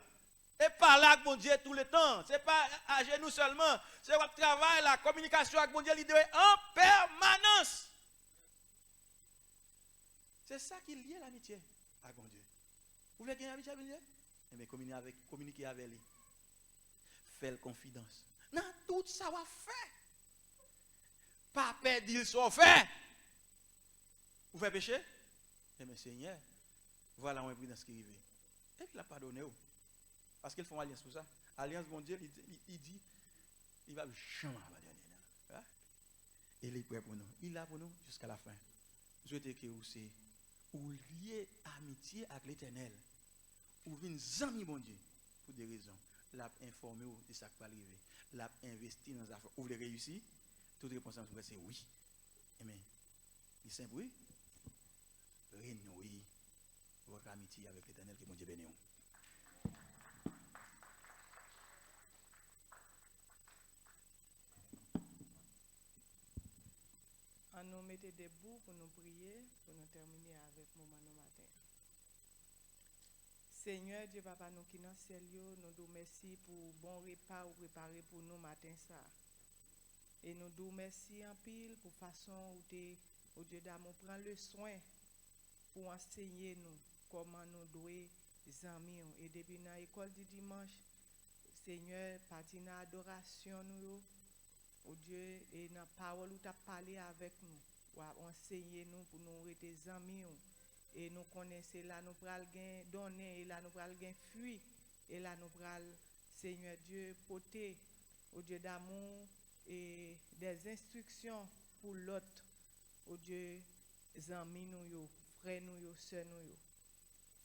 Speaker 5: Et pas là, mon Dieu, tout le temps. C'est pas à genoux seulement. C'est votre travail, la communication avec mon Dieu, l'idée en permanence. C'est ça qui lie l'amitié avec mon Dieu. Vous voulez gagner l'amitié avec Dieu? Eh bien, communiquer avec lui. Faire confidence. Non, tout ça va faire. Pas perdre, il soit fait. Vous faites péché? Eh bien, Seigneur, voilà une prudence qui arrive. Et il l'a pardonné. Parce qu'ils font alliance pour ça. Alliance, mon Dieu, il dit, il va jamais abandonner. Il est prêt pour nous. Il est là pour nous jusqu'à la fin. Je souhaite que vous soyez ou lié amitié avec l'Éternel, ou vin zami bon Dieu, pour des raisons. L'a informé de ça qui va arriver. L'a investi dans les affaires. Ou vous réussir? Toute réponse à c'est oui. Amen. Il est simple, oui. Renouez votre amitié avec l'Éternel, que mon Dieu bénisse.
Speaker 6: On nous mettait debout pour nous prier, pour nous terminer avec le moment de matin. Seigneur Dieu Papa, nous qui dans le ciel, nous nous merci pour bon repas ou préparé pour nous matin ça. Et nous nous merci en pile pour façon où Dieu d'amour prend le soin pour enseigner nous comment nous devons amis. Et depuis dans l'école du dimanche, Seigneur, parti dans l'adoration nous, oh Dieu, et dans la parole où tu as parlé avec nous, ou enseigner nous pour nous être amis. Et nous connaissons là, nous pral gain donner, et là nous pral gain fruit, et là nous pral, Seigneur Dieu, porter, au Dieu d'amour, et des instructions pour l'autre, au Dieu, amis nous yo, frères nous yo, sœurs nous yo.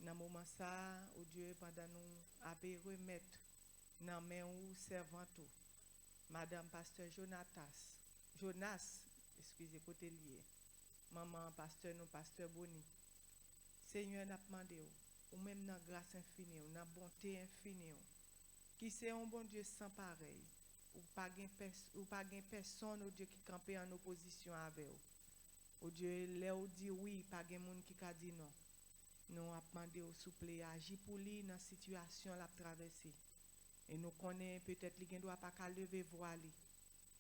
Speaker 6: Dans le moment ça, au Dieu, pendant nous avons remettre dans main ou servante, Madame Pasteur Jonas, excusez côté lié, maman Pasteur nous, Pasteur Boni. Seigneur, n'a demandé ou même dans grâce infinie, dans bonté infinie, qui c'est un bon Dieu sans pareil, ou pas gain personne au Dieu qui campe en opposition avec vous. Au Dieu, là où dit oui, pas gain monde qui a dit non. Nous a demandé au souple agir pour lui dans la situation la traversée. Et nous connaissons peut-être qu'il ne doit pas qu'à lever voix li.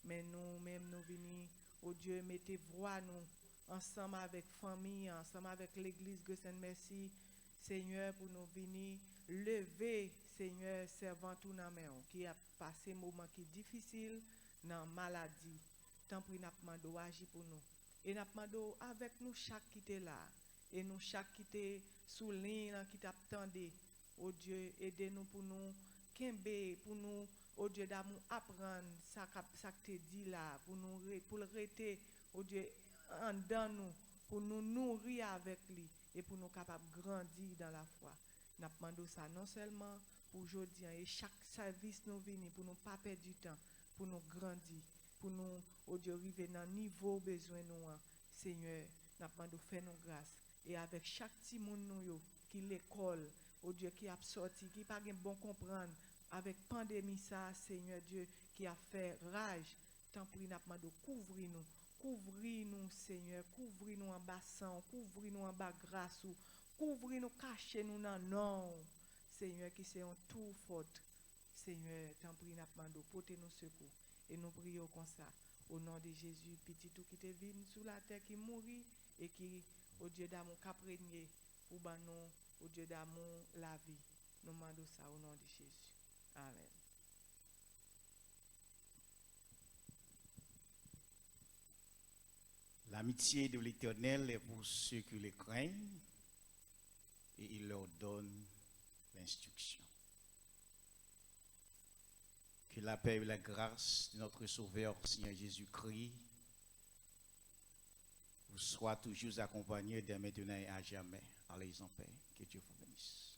Speaker 6: Mais nous-mêmes nous venons au Dieu mettez voix nous ensemble avec famille, ensemble avec l'église de Saint-Merci, Seigneur, pour nous venir lever, Seigneur, servant tout dans main qui a passé un moment qui est difficile dans la maladie. Tant pis n'a demandé agir pour nous. Et n'a demandé avec nous chaque qui est là et nous chaque qui est sous ligne qui t'attendait. Oh Dieu, aidez-nous pour nous kembe pour nous oh Dieu d'amour apprendre ça que te dit là pour nous pour le rester oh Dieu en dedans nous pour nous nourrir avec lui et pour nous capables grandir dans la foi. N'a demandé ça non seulement pour aujourd'hui et chaque service nous venir pour nous pas perdre du temps pour nous grandir pour nous oh Dieu arriver dans niveau besoin nous Seigneur n'a demandé faire nous grâce et avec chaque petit monde nous qui l'école oh Dieu qui a sorti qui pas bon comprendre avec pandémie ça Seigneur Dieu qui a fait rage tant pis n'a demandé couvrir nous Seigneur couvrir nous en bassin couvrir nous en bas grâce couvrir nous cacher nous dans non Seigneur qui c'est en tout faute Seigneur tant pis n'a demandé porter nous secours et nous prions comme ça au nom de Jésus petit tout qui te vient sur la terre qui mourit et qui au Dieu d'amour qu'a régné pour nous au Dieu d'amour la vie nous demandons ça au nom de Jésus amen.
Speaker 7: L'amitié de l'Éternel est pour ceux qui le craignent et il leur donne l'instruction. Que la paix et la grâce de notre Sauveur Seigneur Jésus-Christ vous soient toujours accompagnés dès maintenant et à jamais. Allez en paix. Que Dieu vous bénisse.